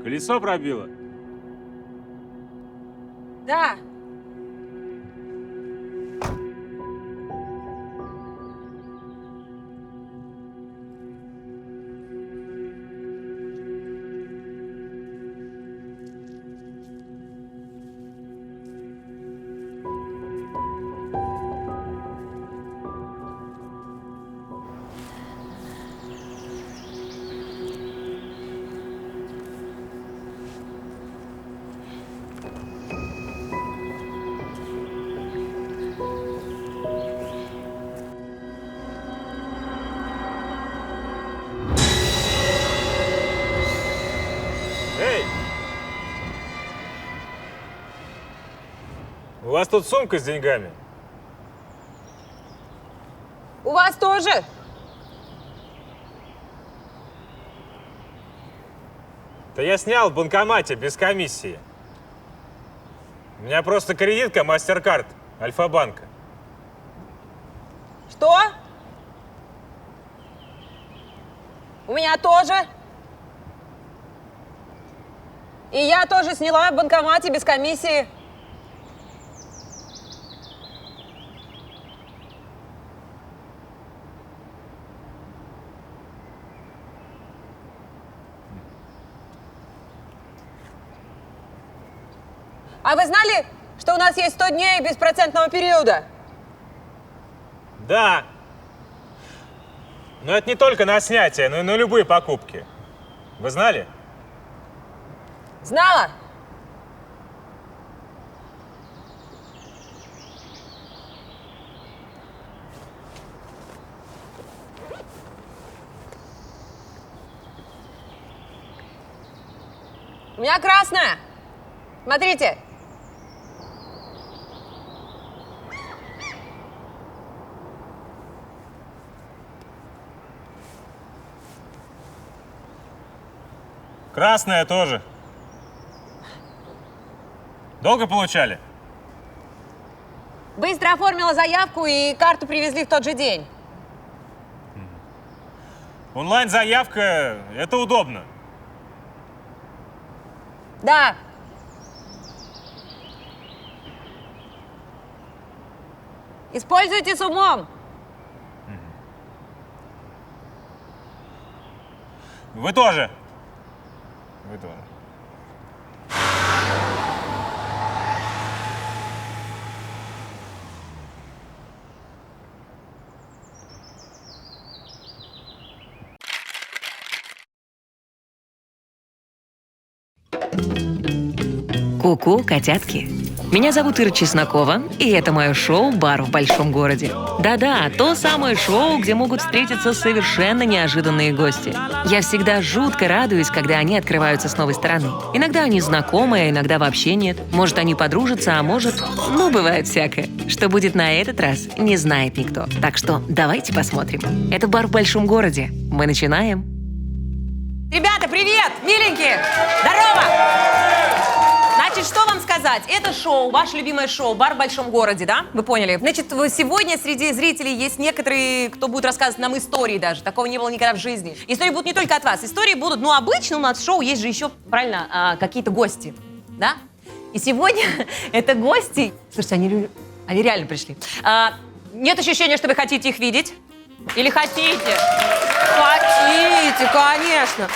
Колесо пробило? Да. Эй! У вас тут сумка с деньгами? У вас тоже? Да я снял в банкомате без комиссии. У меня просто кредитка MasterCard Альфа-банка. Что? У меня тоже. И я тоже сняла в банкомате без комиссии. А вы знали, что у нас есть 100 дней беспроцентного периода? Да. Но это не только на снятие, но и на любые покупки. Вы знали? Знала? У меня красная. Смотрите. Красная тоже. Долго получали? Быстро оформила заявку и карту привезли в тот же день. Онлайн-заявка – это удобно. Да. Используйте с умом. Вы тоже. Вы тоже. Ку-ку, котятки. Меня зовут Ира Чеснокова, и это мое шоу «Бар в большом городе». Да-да, то самое шоу, где могут встретиться совершенно неожиданные гости. Я всегда жутко радуюсь, когда они открываются с новой стороны. Иногда они знакомые, а иногда вообще нет. Может, они подружатся, а может... Ну, бывает всякое. Что будет на этот раз, не знает никто. Так что давайте посмотрим. Это «Бар в большом городе». Мы начинаем. Ребята, привет! Миленькие! Здорово! Значит, что вам сказать? Это шоу, ваше любимое шоу «Бар в большом городе», да? Вы поняли? Значит, сегодня среди зрителей есть некоторые, кто будет рассказывать нам истории даже. Такого не было никогда в жизни. Истории будут не только от вас. Истории будут, ну, обычно у нас в шоу есть же еще, правильно, какие-то гости, да? И сегодня это гости... Слушайте, они реально пришли. Нет ощущения, что вы хотите их видеть? Или хотите? Хотите, конечно.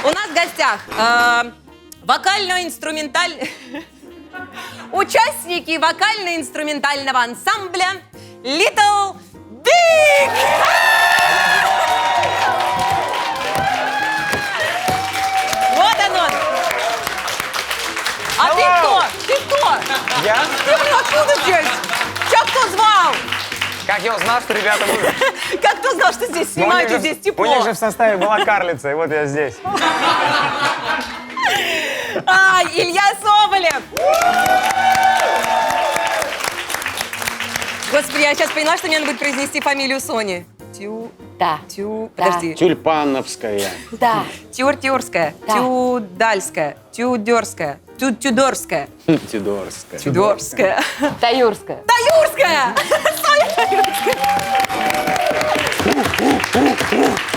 У нас в гостях участники вокально-инструментального ансамбля Little Big. Вот оно. А ты кто? Ты кто? Я? Ты откуда здесь? Тебя кто звал? Как я узнал, что ребята будут? Как кто знал, что здесь снимают, и здесь тепло? У них же в составе была карлица, и вот я здесь. Илья Соболев! Господи, я сейчас поняла, что мне надо будет произнести фамилию Сони. Подожди. Тюльпановская. Да. Тюрская. Да. Тюдальская. Тюдорская. Тюдорская. Тюдорская. Тюдорская. Таюрская. Таюрская! Соня Таюрская.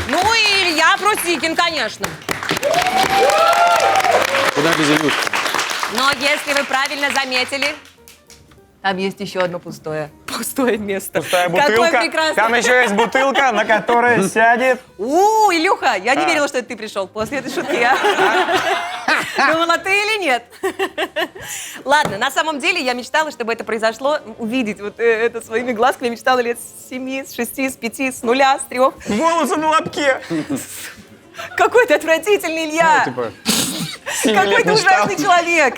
Ну и Илья Прусикин, конечно. Куда без Илюши? Но если вы правильно заметили, там есть еще одно пустое место. Пустая Какое бутылка. прекрасное. Там еще есть бутылка, на которой сядет. Илюха, я не верила, что это ты пришел после этой шутки. Я думала, ты или нет. Ладно, на самом деле я мечтала, чтобы это произошло, увидеть вот это своими глазками. Я мечтала лет с 7, с 6, с 5, с 0, с 3. Волосы на лобке. Какой ты отвратительный, Илья. Какой ты ужасный человек.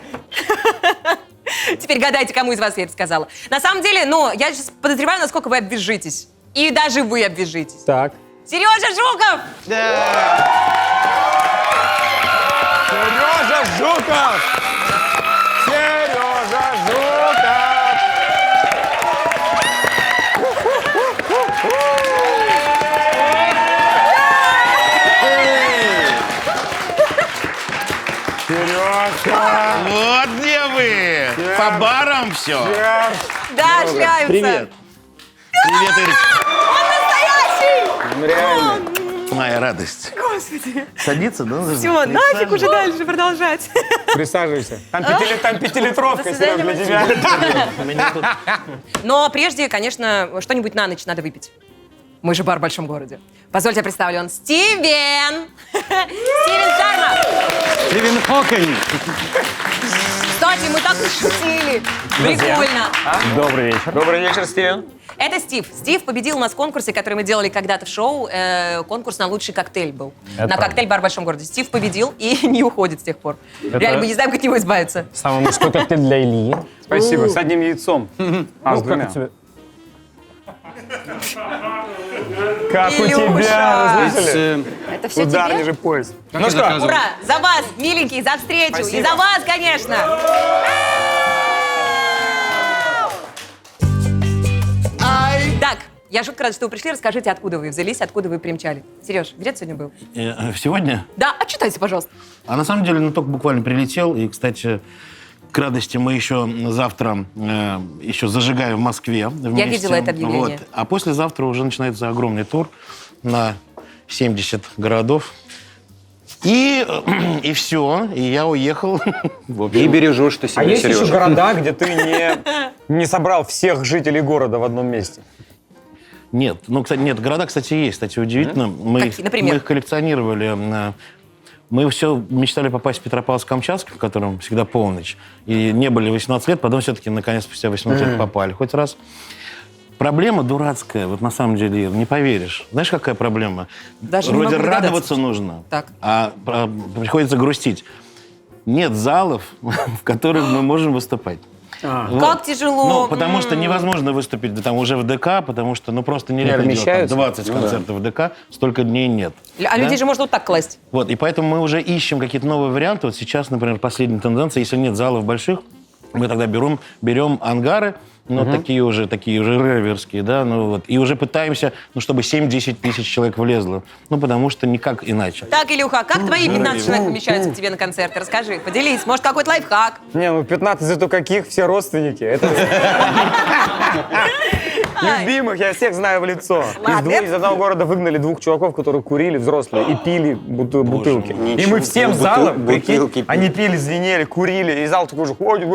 Теперь гадайте, кому из вас я это сказала. На самом деле, я сейчас подозреваю, насколько вы обвяжитесь. И даже вы обвяжитесь. Так. Сережа Жуков! Сережа Жуков! Сережа Жуков! Сережа! Вот где вы! По барам все. Да, шляются. Привет. Привет, Ирочка. Он настоящий! Реально. Моя радость. Господи. Садиться, да? Все, нафиг уже дальше продолжать. Присаживайся. Там пятилитровка, До Серег, для тебя. Но прежде, конечно, что-нибудь на ночь надо выпить. Мы же бар в большом городе. Позвольте, я представлю, он Стивен! Стивен Шарма! Стивен Хокинг. Кстати, мы так и шутили. Прикольно. Добрый вечер. Добрый вечер, Стивен. Это Стив. Стив победил у нас в конкурсе, который мы делали когда-то в шоу. Конкурс на лучший коктейль был. На коктейль-бар в большом городе. Стив победил и не уходит с тех пор. Реально, мы не знаем, как от него избавиться. Самый мужской коктейль для Ильи. Спасибо. С одним яйцом. А, с двумя. Как у Илюша! тебя, вы слышали? Это все Удар тебе? ниже пояс. Ну что, Ура! За вас, миленький, за встречу. Спасибо. И за вас, конечно. Так, я жутко рада, что вы пришли. Расскажите, откуда вы взялись, откуда вы примчали. Сереж, где ты сегодня был? Сегодня? Да, отчитайся, пожалуйста. А на самом деле, только буквально прилетел. И, кстати, к радости мы еще завтра еще зажигаем в Москве вместе. Я видела это объявление. Вот. А послезавтра уже начинается огромный тур на 70 городов. И все, и я уехал. И бережешь ты себя, а есть Сережа. еще города, где ты не собрал всех жителей города в одном месте? Нет, кстати, нет, города, кстати, есть. Кстати, удивительно. Какие, например? Мы их коллекционировали. Мы все мечтали попасть в Петропавловск-Камчатский, в котором всегда полночь. И не были 18 лет, потом все-таки, наконец, спустя 18 лет попали. Хоть раз. Проблема дурацкая, вот на самом деле, Ир, не поверишь. Знаешь, какая проблема? Даже не Вроде могу радоваться догадаться. нужно, Так. а приходится грустить. Нет залов, в которых мы можем выступать. Вот. Как тяжело. Потому что невозможно выступить там уже в ДК, потому что просто нереально делать там помещаются? 20 концертов в ДК, столько дней нет. А Да? людей же можно вот так класть. Вот, и поэтому мы уже ищем какие-то новые варианты. Вот сейчас, например, последняя тенденция, если нет залов больших, Мы тогда берем ангары, ну, такие уже реверские, да, ну вот, и уже пытаемся, ну, чтобы 7-10 тысяч человек влезло. Ну, потому что никак иначе. Так, Илюха, как твои 15 человек помещаются к тебе на концерты? Расскажи, поделись. Может, какой-то лайфхак? Не, ну 15 зато каких, все родственники. Это любимых, я всех знаю в лицо. Из одного города выгнали 2 чуваков, которые курили, взрослые, и пили бутылки. И мы всем залом, прикинь, они пили, звенели, курили, и зал такой же ходит,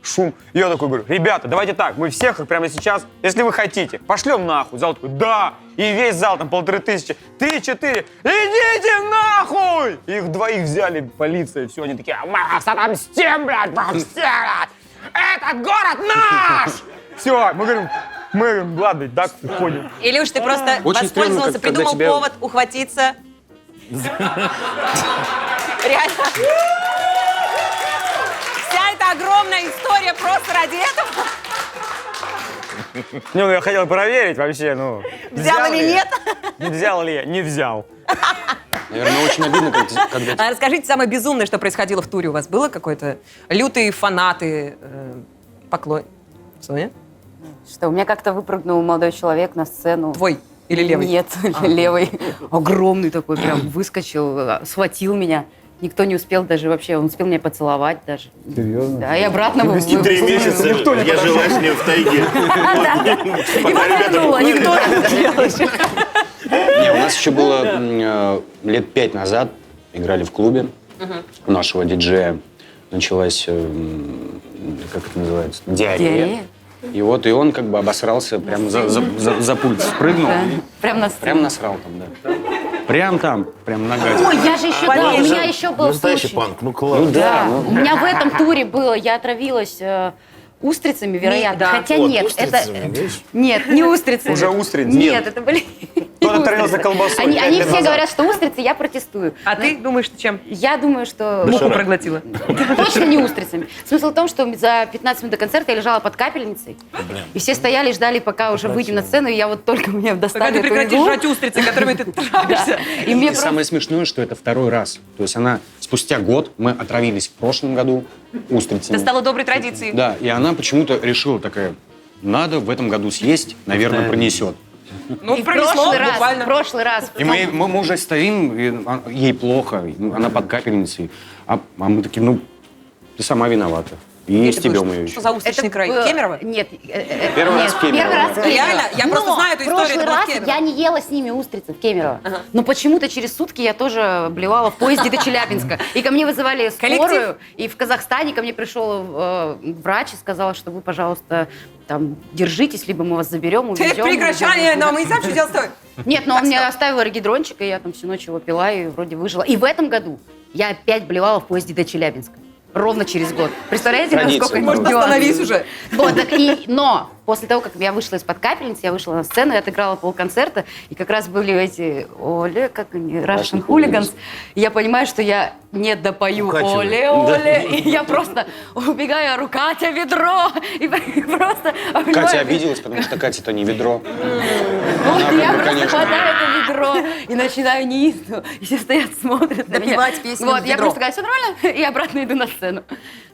шум. И я такой говорю, ребята, давайте так, мы всех их прямо сейчас, если вы хотите, пошлем нахуй. Зал такой, да. И весь зал, там 1500, 3-4, идите нахуй! Их 2 взяли, полиция, все, они такие, мы вас отомстим, блядь, блядь! Этот город наш! Все, мы говорим, ладно, так, уходим. Илюш, ты просто Очень стрёмно, воспользовался, когда придумал тебя- повод ухватиться. Реально. Вся эта огромная история просто ради этого. Не, ну я хотел проверить вообще, ну. Взял или ли я? нет? Не взял ли я? Не взял. Наверное, очень обидно, когда... А расскажите, самое безумное, что происходило в туре у вас, было какое-то? Лютые фанаты, Соня? Что, у меня как-то выпрыгнул молодой человек на сцену. Твой или левый? Нет, левый. Огромный такой, прям выскочил, схватил меня. Никто не успел даже вообще, он успел меня поцеловать даже. Серьезно? Да, и обратно... 3 месяца я жила с ним в тайге. И выпрыгнула, никто не успел. Не, у нас еще было лет 5 назад, играли в клубе у нашего диджея. Началась, как это называется, диарея. И вот и он как бы обосрался, прям за пульт спрыгнул. Да, и прям на сцену. Прям насрал там, да. Прям там, прям на гаде. Ой, я же еще, да, у меня еще был Настоящий случай. панк, ну класс. Да, у меня в этом туре было, я отравилась устрицами, вероятно. да. Хотя Вот, нет, это... устрицами, видишь? Нет, не устрицами. Уже устриц? Нет, это были... Кто-то отравился колбасой Они 5 лет все назад. говорят, что устрицы, я протестую. А ты думаешь, что чем? Я думаю, что... Муку проглотила. Точно не устрицами. Смысл в том, что за 15 минут до концерта я лежала под капельницей. И все стояли, ждали, пока уже выйдем на сцену, и я вот только меня Когда достали ты эту прекратишь иглу. жрать устрицы, которыми ты травишься. И мне И просто... самое смешное, что это 2-й раз. То есть она спустя год, мы отравились в прошлом году устрицами. Это стало доброй традицией. Да, и она почему-то решила такая, надо в этом году съесть, наверное, пронесет. Ну, И в пронесло прошлый буквально. раз. И мы уже стоим, и ей плохо, она под капельницей. А мы такие, ну, ты сама виновата. И стебем ее Что еще. за устричный край? было- Кемерово? Нет. Первый раз в Кемерово. Первый раз в Кемерово. Реально? Я просто Но знаю эту историю, в прошлый это было в раз Кемерово. я не ела с ними устрицы в Кемерово. Но почему-то через сутки я тоже блевала в поезде до Челябинска. И ко мне вызывали скорую. Коллектив? И в Казахстане ко мне пришел врач и сказал, что вы, пожалуйста, там, держитесь, либо мы вас заберем, увезем. Прекращение, но мы не знаем, что делать с тобой. Нет, но он мне оставил регидрончик, и я там всю ночь его пила и вроде выжила. И в этом году я опять блевала в поезде до Челябинска. Ровно через год. Представляете, Традиция. насколько Может, нюансов? остановись уже. Вот, так но после того, как я вышла из-под капельницы, я вышла на сцену, я отыграла полконцерта, и как раз были эти Оле, как они, Russian Hooligans. И я понимаю, что я не допою Укачивает. Оле, Оле, и я просто убегаю, ору, Катя, ведро! И просто... Катя обиделась, потому что Катя-то не ведро. Вот Она я бы, просто конечно. хватаю это ведро и начинаю неистово. И все стоят, смотрят на меня. Допевать песню Вот, в я ведро. просто говорю, все нормально, и обратно иду на сцену.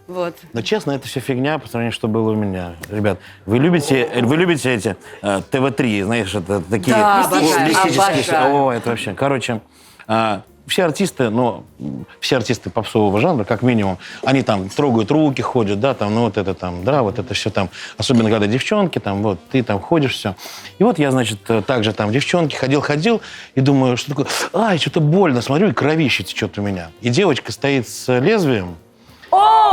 Вот. Но честно, это все фигня по сравнению, что было у меня. Ребят, вы любите эти ТВ-3, знаешь, это такие Да, обожаю, мистические... обожаю. О, это вообще... Короче, все артисты попсового жанра, как минимум, они там трогают руки, ходят, да, там, ну вот это там, да, вот это все там, особенно когда девчонки, там, вот, ты там ходишь, все. И вот я, значит, также там девчонки ходил, и думаю, что такое, ай, что-то больно, смотрю, и кровище течет у меня. И девочка стоит с лезвием,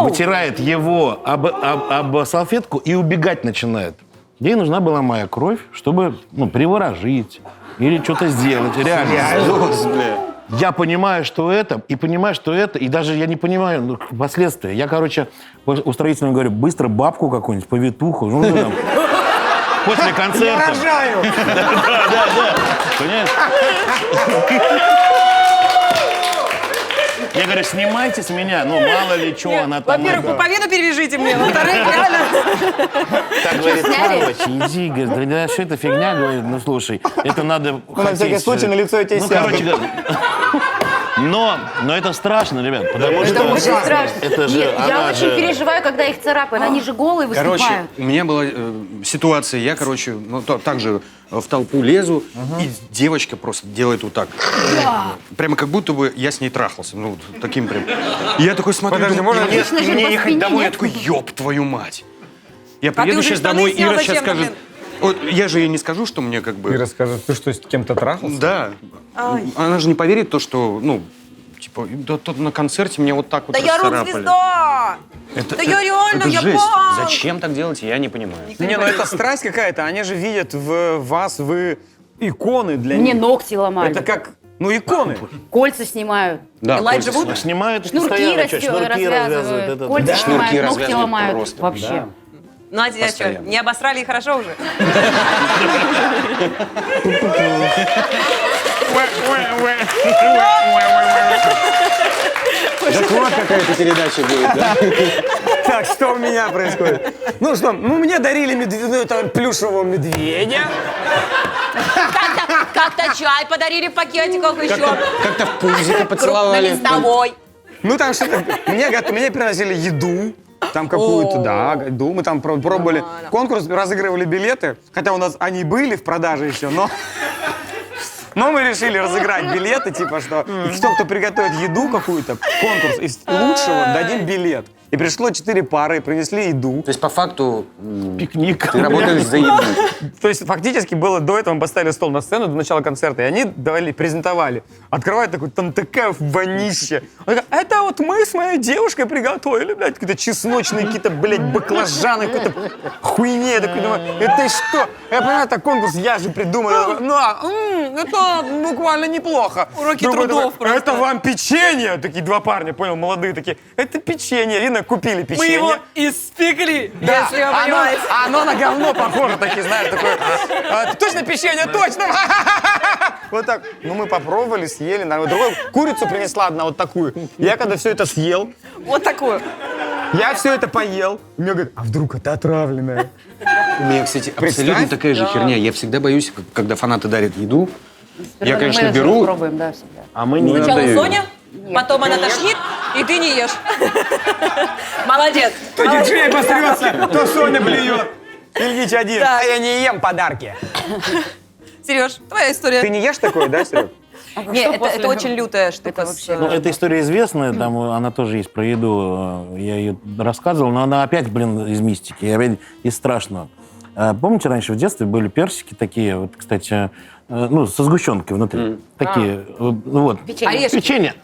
вытирает его об салфетку и убегать начинает. Ей нужна была моя кровь, чтобы, приворожить или что-то сделать. Реально. Я понимаю, что это, и даже я не понимаю последствия. Я, устроителям говорю, быстро бабку какую-нибудь, повитуху, там, после концерта. Рожаю! Да. Понимаешь? Я говорю, снимайте с меня, мало ли что она там... Во-первых, пуповину перевяжите мне, во-вторых, реально. Так говорит, Сняли? Павлович, иди, говорит, да что это фигня, говорит, слушай, это надо на всякий случай на лицо я тебе сяду. Но это страшно, ребят, потому Это что... очень страшно. Это же, Я она очень же... переживаю, когда их царапают. Они же голые Короче, выступают. у меня была ситуация, я, так же в толпу лезу, и девочка просто делает вот так. Прямо как будто бы я с ней трахался. Ну, вот таким прям. И я такой смотрю, Подожди, думаю, можно Обычно же мне по ехать спине, домой, я нет? такой, ёб твою мать. Я ты приеду уже сейчас штаны домой, снял, Ира сейчас зачем-то, скажет... блин? Вот, я же ей не скажу, что мне как бы... Ира скажет, ты что, с кем-то трахался? Да. Она же не поверит то, что, ну, типа, да тут на концерте мне вот так вот Да я расцарапали. рок-звезда! Да я реально, это я жесть. панк! Зачем так делать, я не понимаю. Не, ну это страсть какая-то. Они же видят в вас, вы иконы для Мне них. ногти ломают. Это как, ну, иконы. Кольца снимают. Да, Элайджа пользуюсь. Вуд? Снимают и Шнурки постоянно, что, шнурки развязывают. развязывают. Кольца Да. снимают, Шнурки ногти развязывают ломают. просто. Вообще. Да. Ну, а тебя что, Постоянно. не обосрали и хорошо уже? Так вот какая-то передача будет, да? Так, что у меня происходит? Ну что, ну мне дарили плюшевого медведя. Как-то чай подарили в пакетиках еще. Как-то в пузико поцеловали. Крупнолистовой. Ну там что-то, мне приносили еду. Там какую-то, да, еду. Мы там пробовали конкурс, разыгрывали билеты. Хотя у нас они были в продаже еще, но мы решили разыграть билеты, типа, что кто приготовит еду какую-то, конкурс, из лучшего дадим билет. И пришло 4 пары, принесли еду. То есть, по факту, Пикник. ты работаешь за еду. То есть фактически было до этого, мы поставили стол на сцену до начала концерта, и они презентовали. Открывают такой, там такая вонища. Он такой, это вот мы с моей девушкой приготовили, блядь, какие-то чесночные, какие-то, блядь, баклажаны, какой-то хуйне. Я такой думаю, это что? Я понимаю, это конкурс, я же придумал. Я такой, ну, это буквально неплохо. Уроки Другой трудов такой, это вам печенье. Такие 2 парня, понял, молодые такие. Это печенье. Рина, купили печенье. Мы его испекли, Да, если вы понимаете. оно на говно похоже, такие, знаешь, такое. Точно печенье, точно! Вот так. Ну, мы попробовали, съели. Другую курицу принесла одна вот такую. Я когда все это съел, Вот такую. я все это поел. И мне говорят, а вдруг это отравленное? У меня, кстати, абсолютно такая же херня. Я всегда боюсь, когда фанаты дарят еду. Я, конечно, Мы беру. пробуем, да, всегда. А мы не Сначала отдаем. Соня, потом она тошнит, и ты не ешь. Молодец. То диджей посрется, то Соня блюет. Ильич один. Да. А я не ем подарки. Сереж, твоя история. Ты не ешь такое, да, Серег? Нет, это очень лютая штука. вообще, Ну, эта история известная, там она тоже есть про еду, я ее рассказывал, но она опять, из мистики, опять из страшного. Помните, раньше в детстве были персики такие, вот, кстати, со сгущенкой внутри, такие, вот. Орешки. Печенье,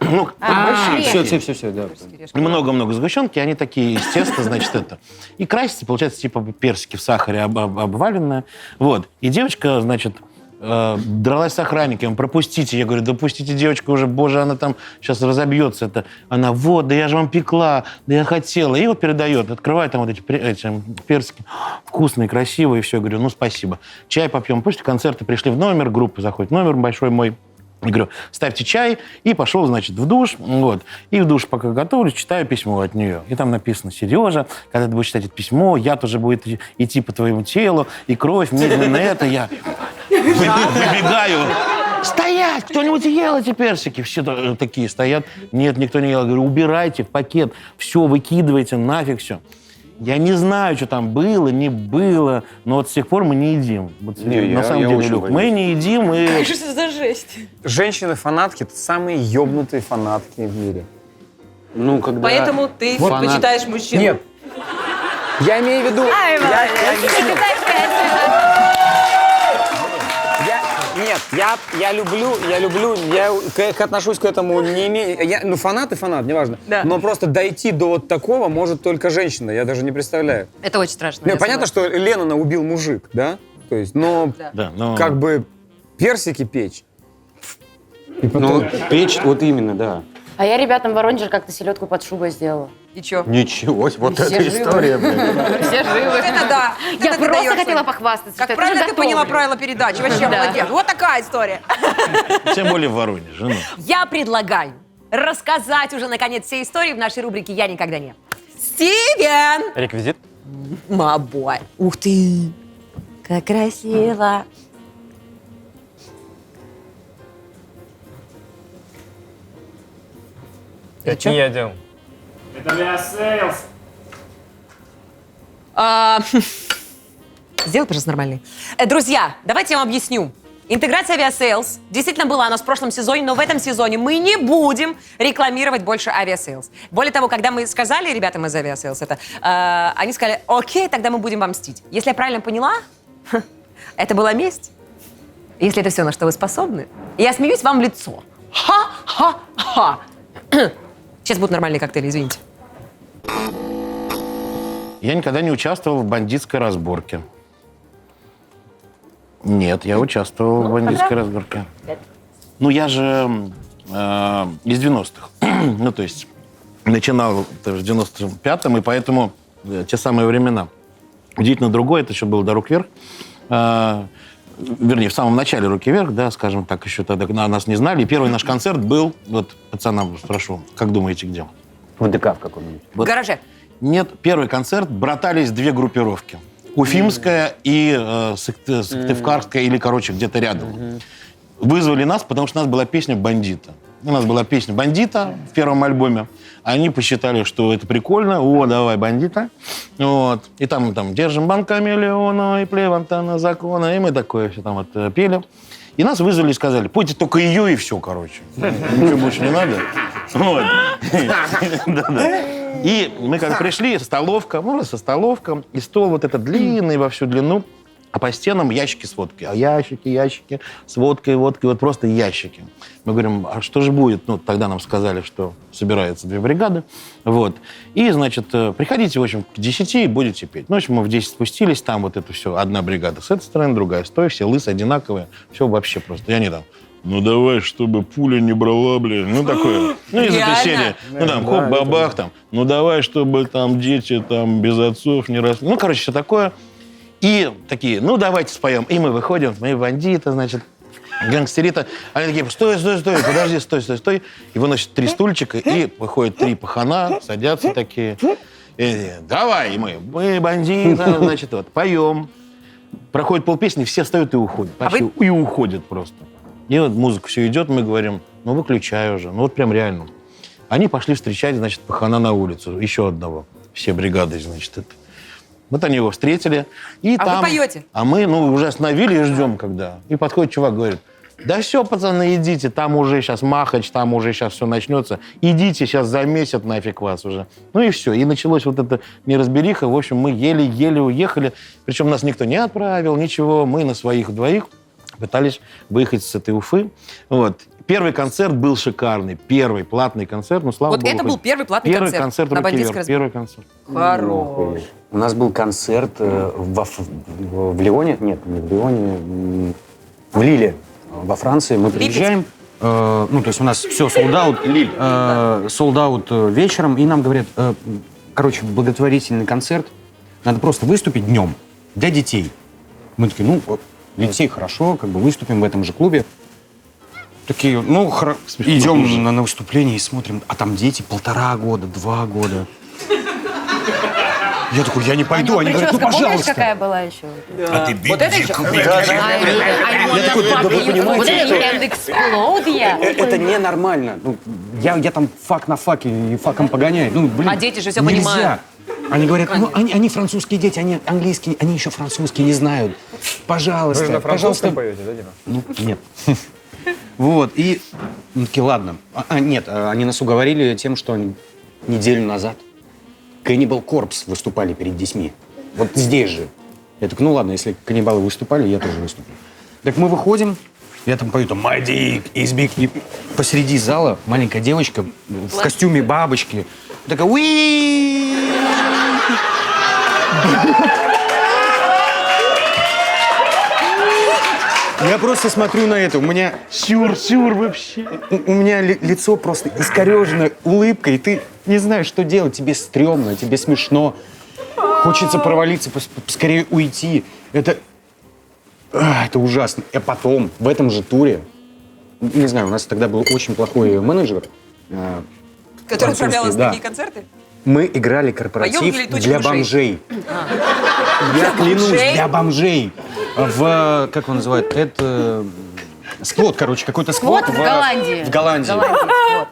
Все, да. много-много сгущенки, они такие из теста, значит, это. И красится, получается, типа персики в сахаре обваленные. Вот. И девочка, значит, дралась с охранником, пропустите. Я говорю, да пустите девочку уже, боже, она там сейчас разобьется. Это. Она, вот, да я же вам пекла, да я хотела. И вот передает, открывает там вот эти персики. Вкусные, красивые, и все. Я говорю, ну, спасибо. Чай попьем. После концерта пришли в номер, группа заходит в номер большой мой. Я говорю, ставьте чай, и пошел, значит, в душ, вот. И в душ, пока готовлюсь, читаю письмо от нее. И там написано, Сережа, когда ты будешь читать это письмо, яд уже будет идти по твоему телу, и кровь, медленно это, я выбегаю. Стоять! Кто-нибудь ел эти персики? Все такие стоят. Нет, никто не ел. Я говорю, убирайте в пакет, все, выкидывайте, нафиг все. Я не знаю, что там было, не было, но вот с тех пор мы не едим. Вот, на самом деле, Люк, мы не едим. И... Что это за жесть? Женщины-фанатки — это самые ёбнутые фанатки в мире. Ну, когда... Поэтому ты предпочитаешь мужчин. Нет. Я имею в виду... Я люблю, отношусь к этому не имею... Ну, фанат, неважно. Да. Но просто дойти до вот такого может только женщина, я даже не представляю. Это очень страшно. Ну, я понятно, согласна. что Леннона убил мужик, да? То есть, но Да, но... как бы персики печь. Ну, печь, вот именно, да. А я ребятам в Воронеже как-то селедку под шубой сделала. И чё? Ничего, вот все эта живы. история, блин. Все живы. Это да. Я Это ты просто даёшь хотела им. похвастаться. Как что правильно это ты же готово. поняла правила передачи. Вообще Да. молодец. Вот такая история. Тем более в Воронеже. Ну. Я предлагаю рассказать уже, наконец, все истории в нашей рубрике «Я никогда не». Стивен! Реквизит? Мабой. Ух ты! Как красиво! Это не едем. Сделай, пожалуйста, нормальный. Друзья, давайте я вам объясню. Интеграция авиасейлс действительно была у нас в прошлом сезоне, но в этом сезоне мы не будем рекламировать больше авиасейлс. Более того, когда мы сказали ребятам из авиасейлс это, они сказали, окей, тогда мы будем вам мстить. Если я правильно поняла, это была месть. Если это все, на что вы способны, я смеюсь вам в лицо. Ха-ха-ха. Сейчас будут нормальные коктейли, извините. Я никогда не участвовал в бандитской разборке. Нет, я участвовал в бандитской разборке. Ну, я же из 90-х. Ну, то есть, начинал в 95-м, и поэтому те самые времена. Удивительно другое, это еще было до «Рук вверх». Вернее, в самом начале «Руки вверх», да, скажем так, еще тогда нас не знали. И первый наш концерт был, вот, пацанам спрошу, как думаете, где? В ДК в каком-нибудь. В гараже. Нет, первый концерт братались две группировки. Уфимская и Сыктывкарская, или, короче, где-то рядом. Вызвали нас, потому что у нас была песня «Бандита». У нас была песня «Бандита» в первом альбоме. Они посчитали, что это прикольно. О, давай, «Бандита». Вот. И там «Держим банками Леона и Плевантана закона». И мы такое все там вот пели. И нас вызвали и сказали, пойте только ее и все, короче. Ничего больше не надо. Вот. И мы как пришли, столовка, и стол вот этот длинный во всю длину, а по стенам ящики с водкой. А ящики с водкой, вот просто ящики. Мы говорим, а что же будет? Ну, тогда нам сказали, что собираются 2 бригады. Вот. И, значит, приходите, в общем, к 10 и будете петь. Ну, в общем, мы в 10 спустились, там вот это все, одна бригада с этой стороны, другая с той, все лысые, одинаковые, все вообще просто. И они там, ну давай, чтобы пуля не брала, блин. Ну, такое. Ну, из этой серии. Ну, там, хоп-бабах, там. Ну, давай, чтобы там дети там без отцов не росли. Ну, короче, все такое. И такие, ну, давайте споем. И мы выходим, мы бандиты, значит, гангстерита. Они такие, стой, подожди, стой. И выносят 3 стульчика, и выходят 3 пахана, садятся такие. И, давай, мы бандиты, значит, вот, поем. Проходит полпесни, все встают и уходят. И уходят просто. И вот музыка все идет, мы говорим, ну, выключай уже. Ну, вот прям реально. Они пошли встречать, значит, пахана на улицу, еще одного. Все бригады, значит, это. Вот они его встретили. И а там, вы поете? А мы, уже остановили и ждем, когда. И подходит чувак, говорит, да все, пацаны, идите, там уже сейчас махач, там уже сейчас все начнется. Идите, сейчас замесят нафиг вас уже. Ну и все. И началось вот это неразбериха. В общем, мы еле-еле уехали. Причем нас никто не отправил, ничего. Мы на своих двоих пытались выехать с этой Уфы. Вот. Первый концерт был шикарный. Первый платный концерт. Ну, слава богу. Вот это был первый платный концерт на бандитской разборке. Первый концерт. Хорош. У нас был концерт в Лионе, нет, не в Лионе, в Лиле, во Франции. Мы приезжаем, то есть у нас все солд-аут вечером, и нам говорят, благотворительный концерт, надо просто выступить днем для детей. Мы такие, для детей хорошо, выступим в этом же клубе. Такие, идем на выступление и смотрим, а там дети 1,5 года, 2 года. Я такой, я не пойду. Они говорят, пожалуйста. Помнишь, какая была еще? А ты Вот это еще? Я такой, да вы понимаете, что это ненормально. Я там фак на факе и факом погоняю. А дети же все нельзя. понимают. Они говорят, они французские дети, они английский, они еще французский не знают. Пожалуйста, Вы же на французском поете, да, Дима? Нет. Вот, и такие, ладно. Нет, они нас уговорили тем, что они неделю назад Cannibal Corpse выступали перед детьми. Вот здесь же. Я такой, ладно, если каннибалы выступали, я тоже выступлю. Так мы выходим, я там пою, My dick is big. И посреди зала маленькая девочка в костюме бабочки. Такая, уи. Я просто смотрю на это, у меня сюр вообще. У меня лицо просто искорежено улыбкой, и ты не знаешь, что делать. Тебе стрёмно, тебе смешно. Хочется провалиться, поскорее уйти. Это ужасно. А потом, в этом же туре, не знаю, у нас тогда был очень плохой менеджер. Который отправлял нас на да. такие концерты? Мы играли корпоратив для бомжей. Я клянусь, для бомжей. Как он называет? Это Сквот, короче, какой-то сквот в Голландии. В Голландии.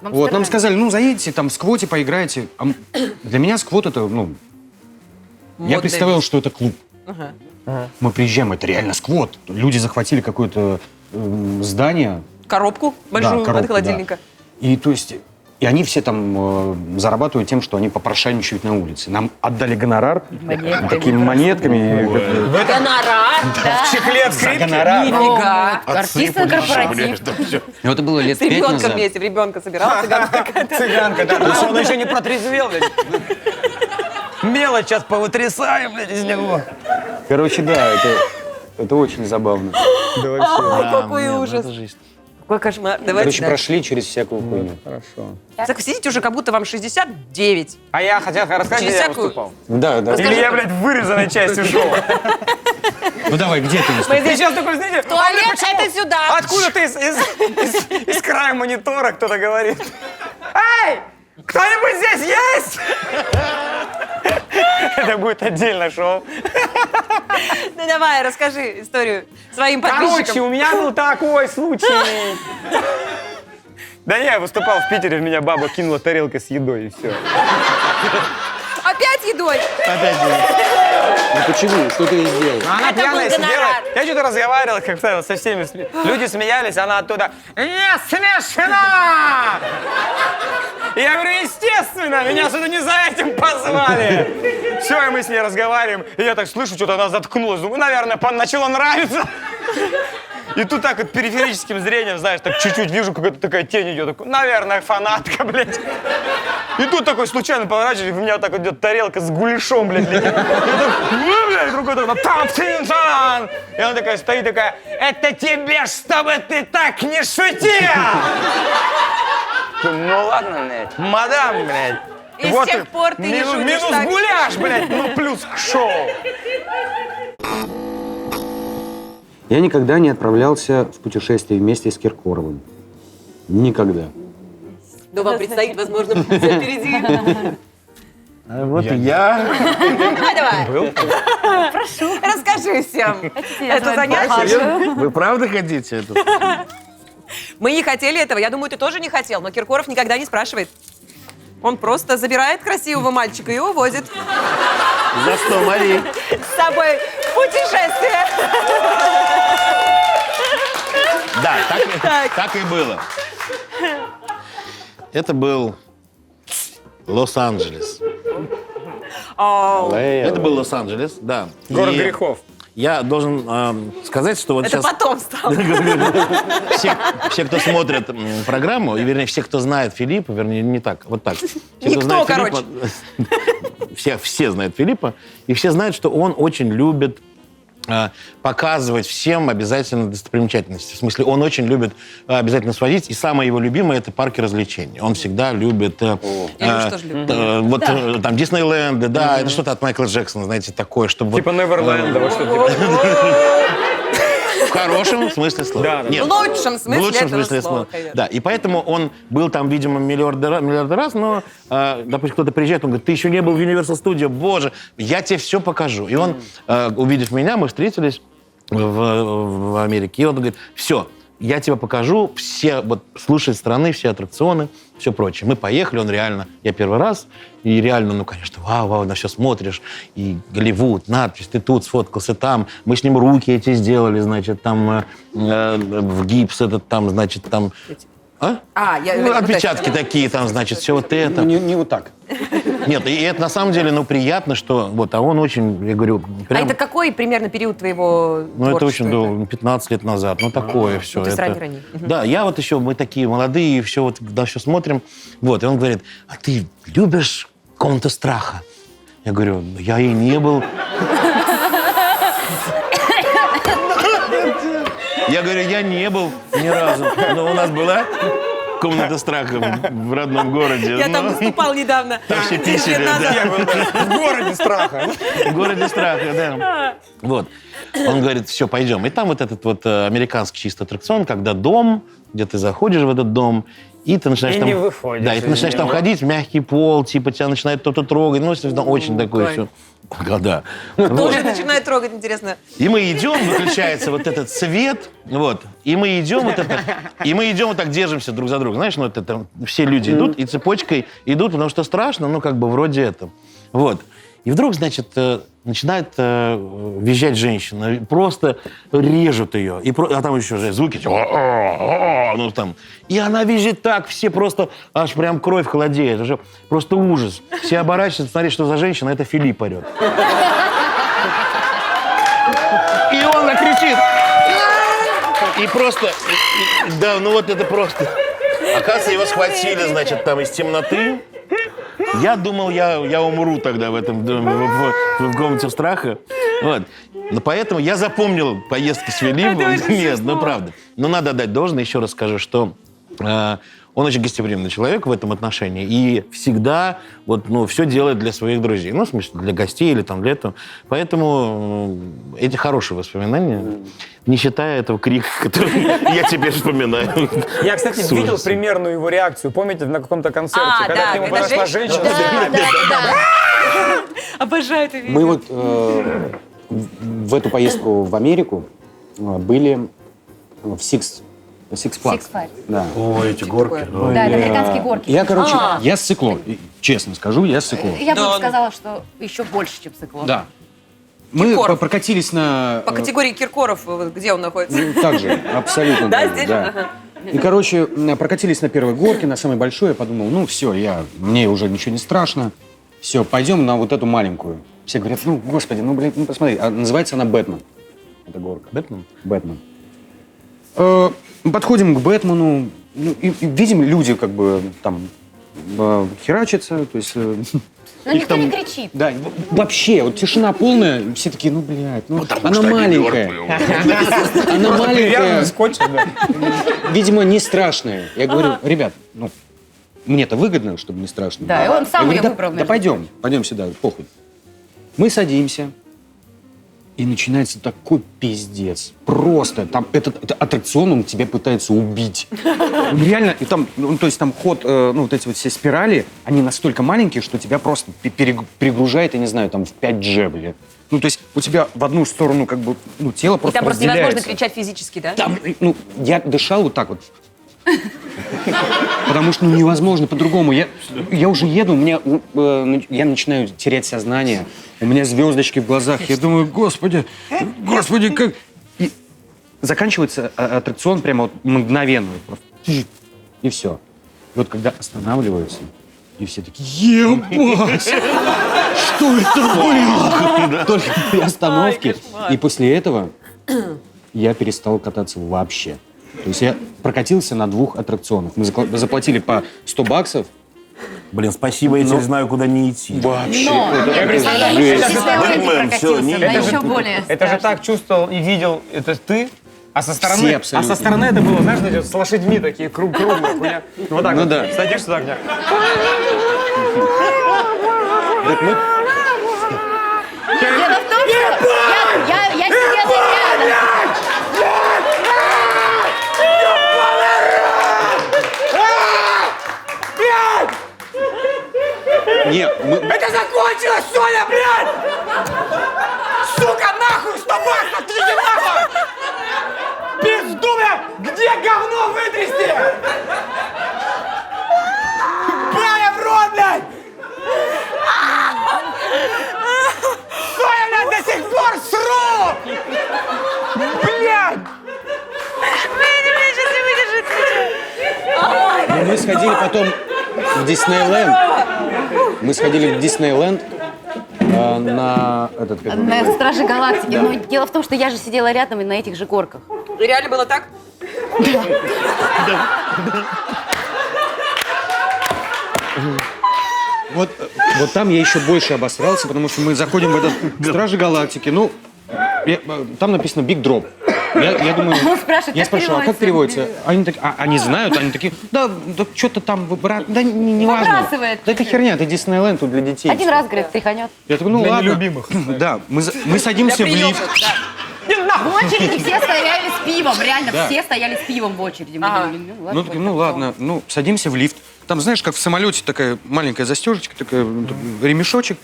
Вот, нам сказали, ну, заедете, там, в сквоте поиграете. Для меня сквот это, ну... Я представлял, что это клуб. Мы приезжаем, это реально сквот. Люди захватили какое-то здание. Коробку большую Да, коробку, от холодильника. да. И то есть... И они все там зарабатывают тем, что они попрошайничают на улице. Нам отдали гонорар такими монетками. Гонорар, да. В чехле от скрипки. Нифига. Артисты корпоратив. Ну, это было лет С 5 ребенком назад. вместе, в ребенка собирал, цыганка какая-то. Цыганка, да. То есть он еще не протрезвел, блядь. Мелочь сейчас повытрясаем, блядь, из него. Короче, да, это очень забавно. Ой, какой нет, ну ужас. это жизнь. Какой кошмар. Давайте Короче, дальше. прошли через всякую хуйню. Хорошо. Так сидите уже, как будто вам 69. А я хотел рассказать, Через где я всякую- выступал. Да, да. Или я, блядь, в вырезанной части шоу. Ну давай, где ты выступал? Ты сейчас такой, знаете, Туалет это сюда. откуда-то из края монитора кто-то говорит. Эй, кто-нибудь здесь есть? Это будет отдельное шоу. Ну давай, расскажи историю своим Короче, подписчикам. у меня был такой случай. Да не, я выступал в Питере, в меня баба кинула тарелкой с едой, и все. Опять едой? Ну почему? Что ты сделал? Она Это был пьяная сидела. гонорар. Я что-то разговаривал как-то со всеми. Люди смеялись, она оттуда: «Не смешно!» И я говорю: естественно, меня сюда не за этим позвали. Все, и мы с ней разговариваем. И я так слышу, что-то она заткнулась. Думаю, наверное, начало нравиться. И тут так вот периферическим зрением, знаешь, так чуть-чуть вижу, какая-то такая тень идет. Такой, наверное, фанатка, блядь. И тут такой случайно поворачиваюсь, у меня так вот идет тарелка с гуляшом, блядь, летит. Я так, ну, блядь, рукой так, там-тин-тан. И она такая стоит, такая: это тебе, чтобы ты так не шутил. Ну ладно, блядь, мадам, блядь. И с тех пор ты не шутишь минус так. гуляш, блядь, ну плюс к шоу. Я никогда не отправлялся в путешествие вместе с Киркоровым. Никогда. Но вам предстоит, возможно, впереди. А вот и я. Давай. Прошу. Расскажи всем. Это занятие. Вы правда хотите это? Мы не хотели этого. Я думаю, ты тоже не хотел. Но Киркоров никогда не спрашивает. Он просто забирает красивого мальчика и увозит За что, Мари? с собой в путешествие. Да, так и было. Это был Лос-Анджелес. Это был Лос-Анджелес, да. Город И грехов. Я должен сказать, что вот Это сейчас потом стало. все, кто смотрит программу, и, вернее, все, кто знает Филиппа, вернее, не так, вот так. Все, кто Никто, знает короче. Филиппа, все знают Филиппа, и все знают, что он очень любит показывать всем обязательно достопримечательности. В смысле, он очень любит обязательно сводить, и самое его любимое — это парки развлечений. Он всегда любит... Я Илюша тоже люблю. Там Диснейленды, да, это что-то от Майкла Джексона, знаете, такое, чтобы... Типа Неверленда, вот что-то типа. В хорошем смысле слова. Да, да. Нет, В лучшем смысле в лучшем этого смысле слова, слова. конечно. Да, и поэтому он был там, видимо, миллиарды раз, но, допустим, кто-то приезжает, он говорит: ты еще не был в Universal Studio, боже, я тебе все покажу. И он, увидев меня, мы встретились в Америке, и он говорит: все, я тебе покажу все, вот, с лучшей стороны, все аттракционы, все прочее. Мы поехали, он реально, я первый раз, и реально, ну, конечно, вау, на все смотришь, и Голливуд, надпись, ты тут сфоткался, там, мы с ним руки эти сделали, значит, там, в гипс этот, там, значит, там... Ну, отпечатки такие, там, значит, все вот это. Не вот так. Нет, и это на самом деле, ну, приятно, что вот, а он очень, я говорю, А прям... это какой примерно период твоего Ну, это творчества? очень 15 лет назад, ну, такое все. ну, то есть это... ранее. Да, я вот еще, мы такие молодые, все вот, когда все смотрим, вот, и он говорит: а ты любишь «Комнату страха»? Я говорю: я и не был. Я говорю: я не был ни разу. Но у нас была «Комната страха» в родном городе. Я там выступал недавно. Там все 10 писали, лет назад. да. В городе страха. В городе страха, да. Вот. Он говорит: все, пойдем. И там вот этот вот американский чистый аттракцион, когда дом, где ты заходишь в этот дом, И ты начинаешь И там... не выходишь Да, и ты из начинаешь там него. ходить в мягкий пол, типа тебя начинает кто-то трогать. Ну, там очень такое все. Да. Вот. Тоже начинает трогать, интересно. И мы идем, выключается вот этот свет, вот, и мы идем вот это, и мы идем вот так держимся друг за друга, знаешь, ну, это все люди идут и цепочкой идут, потому что страшно, ну, как бы вроде это, вот. И вдруг, значит, начинает визжать женщина, просто режут ее, а там еще же звуки, ну, там, и она визжит так, все просто, аж прям кровь холодеет, уже просто ужас. Все оборачиваются, смотри, что за женщина, это Филипп орет. И он кричит. И просто, да, ну вот это просто. Оказывается, его схватили, значит, там из темноты. Я думал, я умру тогда в этом в комнате страха. Вот. Но поэтому я запомнил поездки с Филиппом. Нет, ну правда. Но надо отдать должное, еще раз скажу, что он очень гостеприимный человек в этом отношении и всегда вот, ну, все делает для своих друзей. Ну, в смысле, для гостей или там для этого. Поэтому эти хорошие воспоминания, не считая этого крика, который я теперь вспоминаю. Я, кстати, С видел ужасом. примерную его реакцию. Помните, на каком-то концерте, когда да, к нему когда подошла женщина- женщина. Обожаю это видео. Мы вот в эту поездку в Америку были в Six Flags. Six Flags. Да. Ой, эти горки. Да, это американские горки. Я, короче, я ссыкло. Честно скажу, я ссыкло. Я бы сказала, что еще больше, чем циклон. Да. Мы Киркоров. прокатились на... По категории Киркоров, вот где он находится? Так же, абсолютно. Да, так же, здесь да. же? Ага. И, короче, прокатились на первой горке, на самой большой. Я подумал, ну все, мне уже ничего не страшно. Все, пойдем на вот эту маленькую. Все говорят, ну, господи, ну, блин, ну, посмотри. А называется она Бэтмен. Эта горка. Бэтмен? Бэтмен. Подходим к Бэтмену, ну, и видим, люди как бы там херачатся, то есть... Но никто не кричит. Да, вообще, вот тишина полная, все такие, ну, блядь, ну, она маленькая. Она маленькая, Привязанный скотчем, да. видимо, не страшная. Я говорю, ребят, ну, мне-то выгодно, чтобы не страшно. Да, и он сам Я ее говорю, выбрал, Да между пойдем сюда, похуй. Мы садимся, и начинается такой пиздец. Просто там этот аттракцион, он тебя пытается убить. Реально, и там, ну, то есть там ход, ну, вот эти вот все спирали, они настолько маленькие, что тебя просто перегружает, я не знаю, там в 5G, блядь. Ну, то есть у тебя в одну сторону как бы, ну, тело И просто там просто невозможно разделяется. кричать физически, да? Там, ну, я дышал вот так вот. Потому что ну, невозможно по-другому. Я уже еду, я начинаю терять сознание. У меня звездочки в глазах. Я думаю, господи, как... И заканчивается аттракцион прямо вот мгновенно. Просто. И все. И вот когда останавливаются, и все такие, ебать! Что это было? Только при остановке. И после этого я перестал кататься вообще. То есть я прокатился на 2 аттракционах. Мы заплатили по $100. Блин, спасибо, я теперь знаю, куда не идти. Вообще. Но Я представляю, если сейчас- Диснейленд Бэтмен, всё, прокатился, не- да Это же- еще более Это же страшно. так чувствовал и видел, это ты, а со Все стороны, абсолютно. это было, знаешь, эти с лошадьми такие круглые, хуйня. Вот так Ну вот. да. Садишься так, да. Так мы... Дело в том, что я сидела рядом. Нет, мы... Это закончилось, Соня, блядь! Сука, нахуй, 100 баксов, трите нахуй! Пизду, блядь, где говно вытрясти? Бля, в рот, блядь! Соня, блядь, до сих пор сру! Блядь! Мы сходили потом в Диснейленд. Мы сходили в Диснейленд на этот... как его, На Страже Галактики. Но дело в том, что я же сидела рядом и на этих же горках. И реально было так? Вот там я еще больше обосрался, потому что мы заходим в этот Стражи Галактики. Ну, там написано Big Drop. Я думаю, Он спрашивает, я как спрашиваю, а как переводится? Они, они знают, они такие, да что-то там, да не важно. Выбрасывает. Да это херня, это Диснейленд, тут для детей. Один раз, говорит, тряханет. Я такой, ну Для ладно. нелюбимых. Да, мы садимся в лифт. Да. В очереди все стояли с пивом, реально, Да. все стояли с пивом в очереди. Мы Ага. думали, Ну, такие, ну ладно, ну, садимся в лифт. Там, знаешь, как в самолете такая маленькая застежечка, такая ремешочек,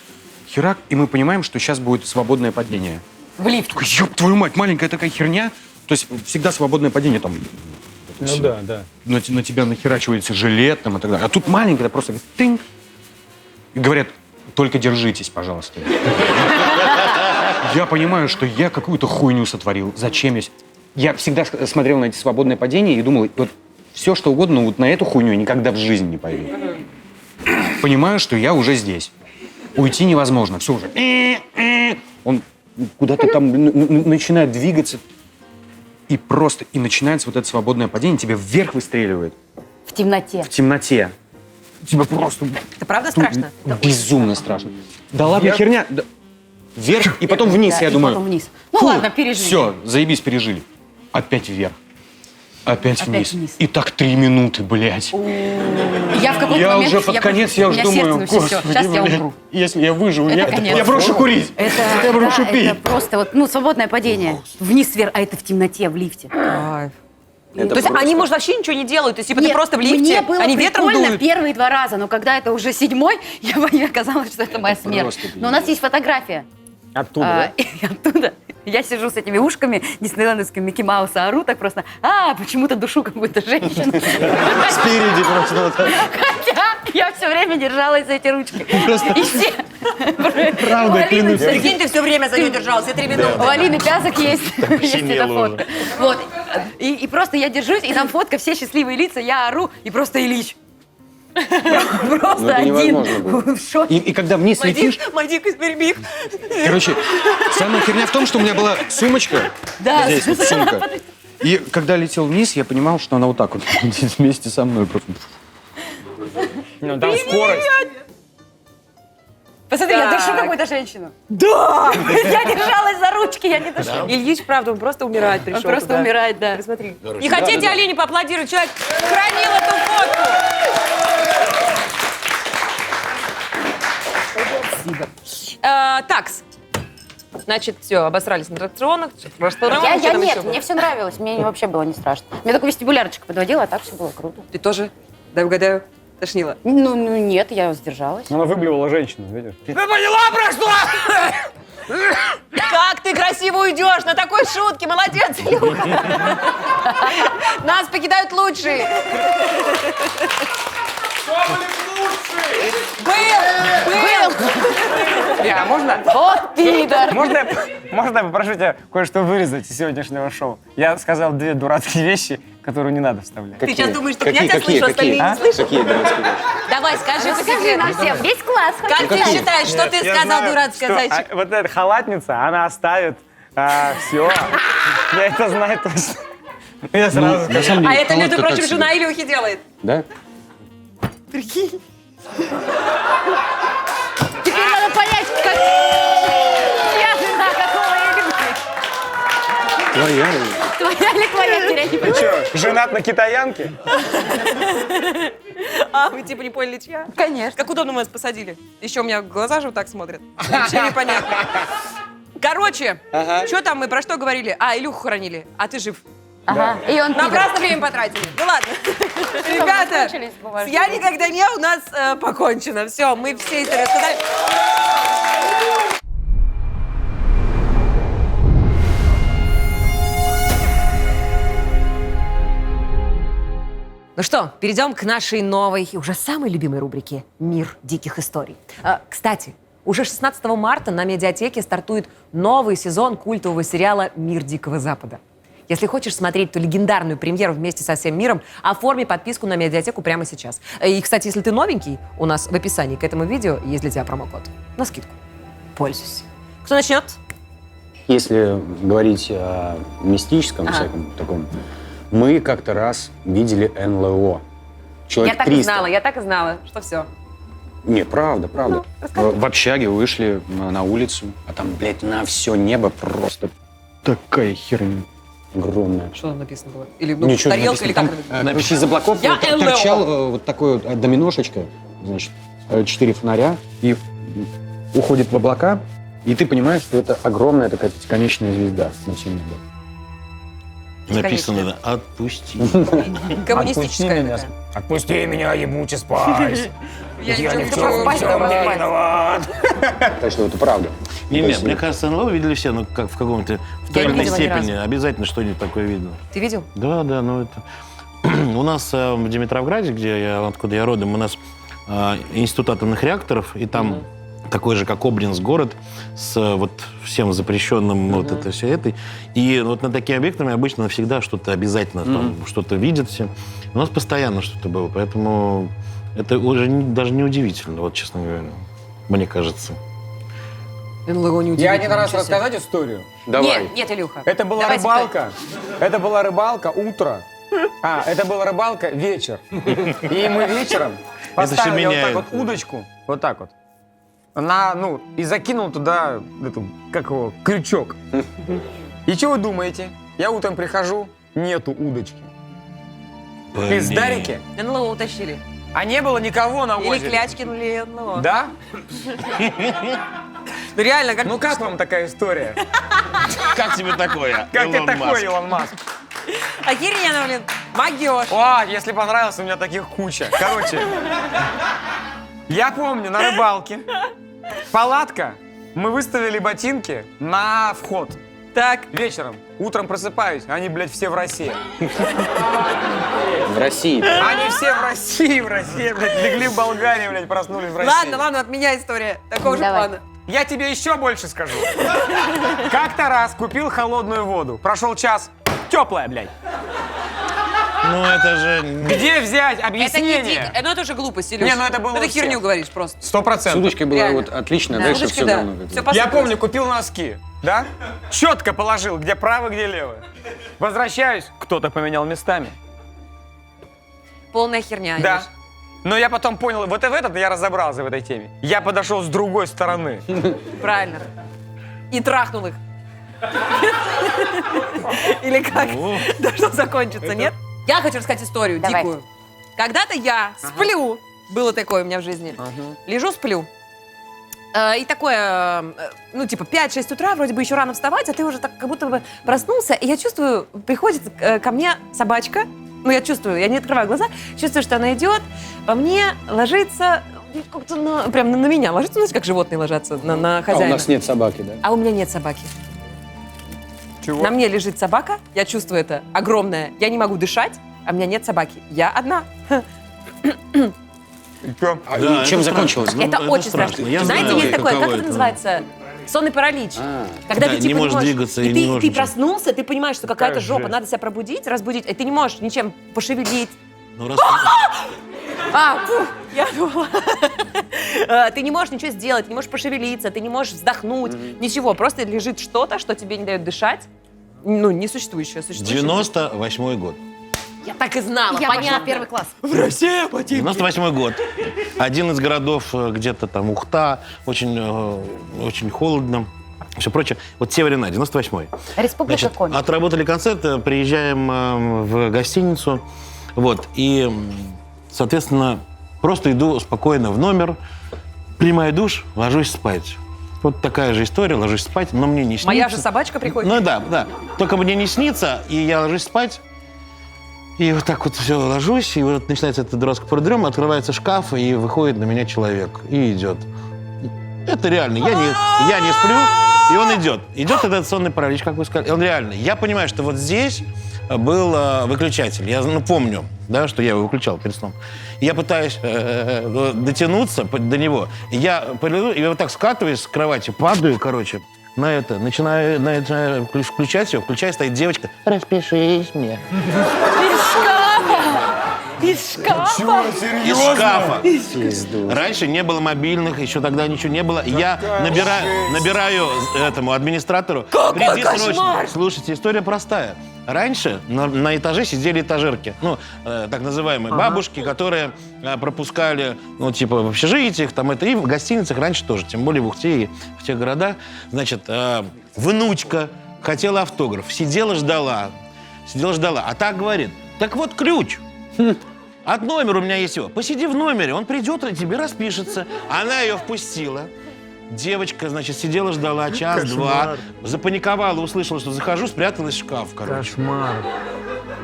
херак, и мы понимаем, что сейчас будет свободное падение. В лифт. Такой, ёб твою мать, маленькая такая херня. То есть всегда свободное падение там. Ну да, да. На тебя нахерачивается жилет там, и так далее. А тут маленькая, просто тынь. И говорят, только держитесь, пожалуйста. Я понимаю, что я какую-то хуйню сотворил. Зачем я... Я всегда смотрел на эти свободные падения и думал, вот все что угодно, но вот на эту хуйню я никогда в жизни не пойду. Понимаю, что я уже здесь. Уйти невозможно. Все уже. Он куда-то там начинает двигаться. И просто, и начинается вот это свободное падение, тебя вверх выстреливает. В темноте. В темноте. Тебя просто... Это правда страшно? Безумно страшно. Да ладно, херня. Да. Вверх и потом вниз, Да, я и думаю. потом вниз. Ну ладно, пережили. Все, заебись, пережили. Опять вверх. Опять вниз. вниз. И так 3 минуты, блядь. Я в какой-то Я момент... уже под конец, я уже думаю, сейчас я умру. если я выживу, Это конец. я брошу курить. Я брошу Это пить. просто вот, ну, свободное падение. Вниз, вверх, а это в темноте, в лифте. Кайф. То есть они, может, вообще ничего не делают? То есть, типа, ты Нет, просто в лифте, мне было они ветром прикольно дуют? первые 2 раза, но когда это уже 7-й, мне оказалось, что это моя смерть. просто, Но у нас есть фотография. Оттуда, да? И оттуда я сижу с этими ушками диснейлендовскими Микки Мауса, ору так просто, почему-то душу какую-то женщину. Спереди просто вот так. Хотя я все время держалась за эти ручки. И все. Правда, клянусь. Прикинь, ты все время за нее держался, 3 минуты. У Алины Пязок есть эта фотка. Вот. И просто я держусь, и там фотка, все счастливые лица, я ору, и просто Ильич. Просто это один невозможно было. в шоке. И когда вниз летишь, Мадик из Пермих. короче, самая херня в том, что у меня была сумочка, Да. здесь вот сумка. И когда летел вниз, я понимал, что она вот так вот вместе со мной просто. Ну, там скорость. Посмотри, я Так. дышу какую-то женщину. Да! Я держалась за ручки, я не дышу. Ильич, правда, он просто умирает пришел. Он просто туда. умирает, да. Посмотри. Не хотите Олене поаплодировать? Человек хранил эту фотку. Такс. Значит, все, обосрались на аттракционах. Я нет, мне все нравилось, мне вообще было не страшно. Мне только вестибулярочка подводила, а так все было круто. Ты тоже, дай угадаю, тошнила? Ну нет, я сдержалась. Она выблевала женщину, видишь? Ты поняла, про что? Как ты красиво уйдешь на такой шутке, молодец, Илюха. Нас покидают лучшие. Был. А можно? Вот пидор! Можно я попрошу тебя кое-что вырезать из сегодняшнего шоу? Я сказал 2 дурацкие вещи, которые не надо вставлять. Ты сейчас думаешь, что я тебя слышу, остальные не слышат? Какие дурацкие вещи? Давай, скажи по Скажи нам секрету. всем, весь класс. Как ты считаешь, что ты Я сказал, знаю, дурацкая что, зайчик? вот эта халатница, она оставит все. Я это знаю точно. Я сразу На самом А деле, это, между халат-то прочим, так себе. жена Илюхи делает. Да? Теперь надо понять, как... Я жена какого Илюхи. Твоя. Твоя или твоя, теперь я не понимаю. Че, женат на китаянке? А, вы типа не поняли, чья? Конечно. Как удобно мы вас посадили. Еще у меня глаза же вот так смотрят. Вообще непонятно. Короче, что там мы про что говорили? Илюху хоронили, а ты жив. Ага, и он пидор. Напрасно время потратили. Ну ладно. Ребята, закончились, бумажки. я никогда не у нас покончено. Все, мы все это рассказали. Ну что, перейдем к нашей новой и уже самой любимой рубрике «Мир диких историй». Кстати, уже 16 марта на Медиатеке стартует новый сезон культового сериала «Мир Дикого Запада». Если хочешь смотреть ту легендарную премьеру вместе со всем миром, оформи подписку на Медиатеку прямо сейчас. И, кстати, если ты новенький, у нас в описании к этому видео есть для тебя промокод. На скидку. Пользуйся. Кто начнет? Если говорить о мистическом всяком таком, мы как-то раз видели НЛО. Человек Я так 300. и знала, я так и знала, что все. Не, правда. В общаге вышли на улицу, а там, блядь, на все небо просто такая херня огромная. Что там написано было? Или Ничего не тарелка, или написано. как Там, это? короче, из облаков Я НЛО. торчал вот такой вот доминошечка, значит, 4 фонаря, и уходит в облака, И ты понимаешь, что это огромная такая пятиконечная звезда на всем небе. Написано, да, отпусти. Коммунистическая. меня. такая. Отпусти меня, ебучий спайс. Я ни не в чем спайс, там не спайс. виноват. Так что это правда. Не, То нет, есть, мне кажется, НЛО видели все, ну, как в каком-то, в той Я или не иной видела ни степени. разу. Обязательно что-нибудь такое видно. Ты видел? Да, ну это... У нас в Димитровграде, откуда я родом, у нас институт атомных реакторов, и там такой же, как Обнинск, город с вот всем запрещенным вот это все это. И вот над такими объектами обычно всегда что-то обязательно, там, что-то видят все. У нас постоянно что-то было, поэтому это уже даже не удивительно, вот честно говоря, мне кажется. НЛО не Я один удивительно, раз ничего себе. рассказать историю. Давай. Нет, Илюха. Это была Давайте рыбалка. Это была рыбалка утро. Это была рыбалка вечер. И мы вечером поставили вот так меняет. вот удочку, вот так вот, и закинул туда крючок. И что вы думаете? Я утром прихожу, нету удочки. Пиздарики. НЛО утащили. А не было никого на Или озере. кляч кинули НЛО. Да? Ну реально, как... Ну как вам такая история? Как тебе такое, Как тебе Илон такой, Маск? Илон Маск? Охеренно, блин. Магиош. О, если понравилось, у меня таких куча. Короче, я помню, на рыбалке, палатка, мы выставили ботинки на вход. Так. Вечером, утром просыпаюсь, они, блядь, все в России. В России. Они все в России, блядь, легли в Болгарии, блядь, проснулись в России. Ладно, от меня история. Такого же Давай. плана. Я тебе еще больше скажу. Как-то раз купил холодную воду, прошел час, теплая, блядь. Ну это же... Где взять Это не объяснение? дико. Ну это уже глупость, Илюша. Не, ну это было у Ты всех. херню говоришь просто. 100%. С удочкой было Реально. вот отлично, Да, дальше удочки, все да. равно. Всё Я посыпалось. помню, купил носки, да? Четко положил, где правый, где левый. Возвращаюсь, кто-то поменял местами. Полная херня, Да. Илюш. Но я потом понял, вот в этот я разобрался в этой теме. Я подошел с другой стороны. Правильно. И трахнул их. Или как? Должно закончиться, нет? Я хочу рассказать историю Давай. дикую. Когда-то я сплю. Было такое у меня в жизни. Лежу, сплю. И такое, 5-6 утра, вроде бы еще рано вставать, а ты уже так как будто бы проснулся, и я чувствую, приходит ко мне собачка, я чувствую, я не открываю глаза, чувствую, что она идет, по мне ложится, как-то прям на меня ложится, знаете, как животные ложатся на А у хозяина. нас нет собаки, да? А у меня нет собаки. Чего? На мне лежит собака, я чувствую это огромное, я не могу дышать, а у меня нет собаки. Я одна. И чё? А Да, чем это закончилось? страшно. Это Ну, очень страшно. страшно. Я Знаете, знаю, есть такое, как каково это называется? Сонный паралич. Когда Да, ты не типа можешь двигаться и не можешь ты ничего. проснулся, ты понимаешь, что какая-то Какая жопа, жесть. надо себя пробудить, разбудить, и ты не можешь ничем пошевелить. Ну, раз... Я думала. Ты не можешь ничего сделать, ты не можешь пошевелиться, ты не можешь вздохнуть, ничего. Просто лежит что-то, что тебе не дает дышать. Несуществующее. 98-й год. Я так и знала, Я пошла понятно. в первый класс. В России, ботинки. 98-й год. Один из городов, где-то там Ухта, очень холодно. Все прочее. Вот Северина, 98-й. Республика Значит, Коми. отработали концерт, приезжаем в гостиницу, вот, и, соответственно, просто иду спокойно в номер, принимаю душ, ложусь спать. Вот такая же история, ложусь спать, но мне не снится. Моя же собачка приходит. Ну да. Только мне не снится, и я ложусь спать, и вот так вот все ложусь, и вот начинается эта дурацкая продрема, открывается шкаф, и выходит на меня человек, и идет. Это реально, я не сплю, и он идет. Идет этот сонный паралич, как вы сказали. Он реально. Я понимаю, что вот здесь был выключатель. Я помню, да, что я его выключал перед сном. И я пытаюсь дотянуться до него. И я вот так скатываюсь с кровати, падаю, короче, начинаю включать его. Включаю, стоит девочка. Распишись мне. Из шкафа. Из шкафа. Раньше не было мобильных, еще тогда ничего не было. И я набираю этому администратору. Приди срочно. Слушайте, история простая. Раньше на этаже сидели этажерки, так называемые бабушки, которые пропускали, в общежитиях, и в гостиницах раньше тоже, тем более в Ухте и в тех городах. Значит, внучка хотела автограф, сидела, ждала. А так говорит, так вот ключ. От номера у меня есть его. Посиди в номере, он придет и тебе распишется. Она ее впустила. Девочка, значит, сидела, ждала час-два, запаниковала, услышала, что захожу, спряталась в шкаф, короче. Кошмар.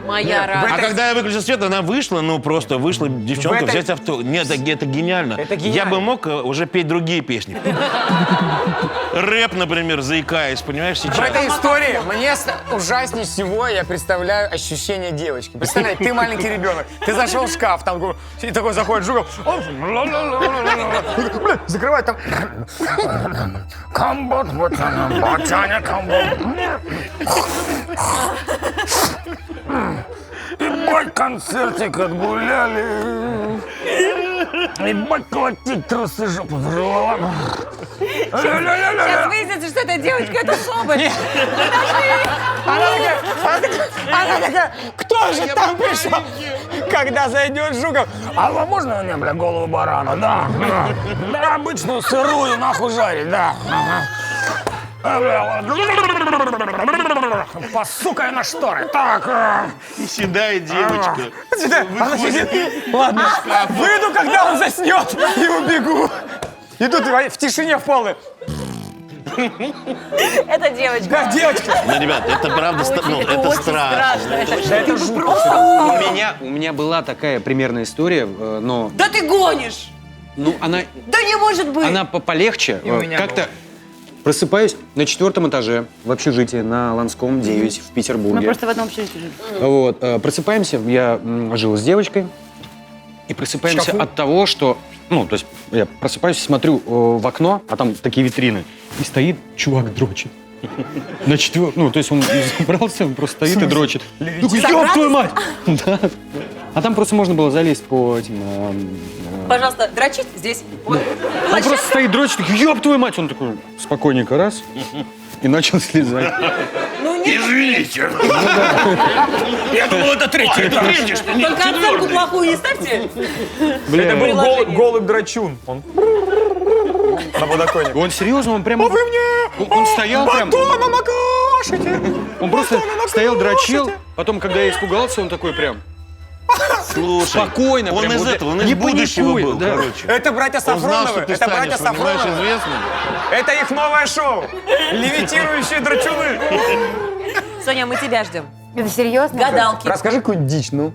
Моя радость. А когда я выключил свет, она вышла, ну просто вышла девчонка В этой- взять авто. Нет, это гениально. Это гениально. Я бы мог уже петь другие песни. Рэп, например, заикаясь, понимаешь, В сейчас. этой истории мне ужаснее всего я представляю ощущение девочки. Представляешь, ты маленький ребенок, ты зашел в шкаф, там и такой заходит Жуков, он закрывает там. Комбот, ботаня, комбот. Ебать, концертик отгуляли. Ебать, колотить трусы жопу взрывала. Сейчас выяснится, что эта девочка это Соболь. Она такая, кто же там пришел? Когда зайдет Жуков, а вам можно мне, бля, голову барана, да? Да, обычную сырую нахуй жарить, да. Посукай на шторы. Так. И седая девочка. Она сидит. Ладно, выйду, когда он заснет, и убегу. И тут в тишине в полной. Это девочка. Да, девочка. Ну, ребят, это правда, это страшно. У меня была такая примерная история, но Да ты гонишь! ну, она Да не может быть! полегче. И у меня Как-то просыпаюсь на 4-м этаже в общежитии на Ланском 9 в Мы Петербурге. просто в одном общежитии жили. Вот, просыпаемся, я жил с девочкой, и просыпаемся шкафу? от того, что, ну, то есть я просыпаюсь, смотрю в окно, а там такие витрины, и стоит чувак дрочит. На 4, ну, то есть он забрался, он просто стоит и дрочит. Такой, ёб твою мать! Да. А там просто можно было залезть по этим... Пожалуйста, дрочить здесь. Вот. Он просто стоит, дрочит, такой, ёб твою мать! Он такой, спокойненько, раз, и начал слезать. Ну нет, Извините. Я думал, это третий. только оценку плохую не ставьте. Это был голый драчун. Он на подоконнике. Он серьезно, он прямо... Он стоял прям... Он просто стоял, дрочил, потом, когда я испугался, он такой прям... Слушай, Спокойно, он прям, из вот, этого, он из не будущего паникуй, был, да. короче. Это братья Он знал, Сафроновы. что ты Это братья станешь, понимаешь, Сафроновы. известным. Это их новое шоу. Левитирующие драчуны. Соня, мы тебя ждем. Это серьезно? Гадалки, Расскажи какую-нибудь дичь, ну.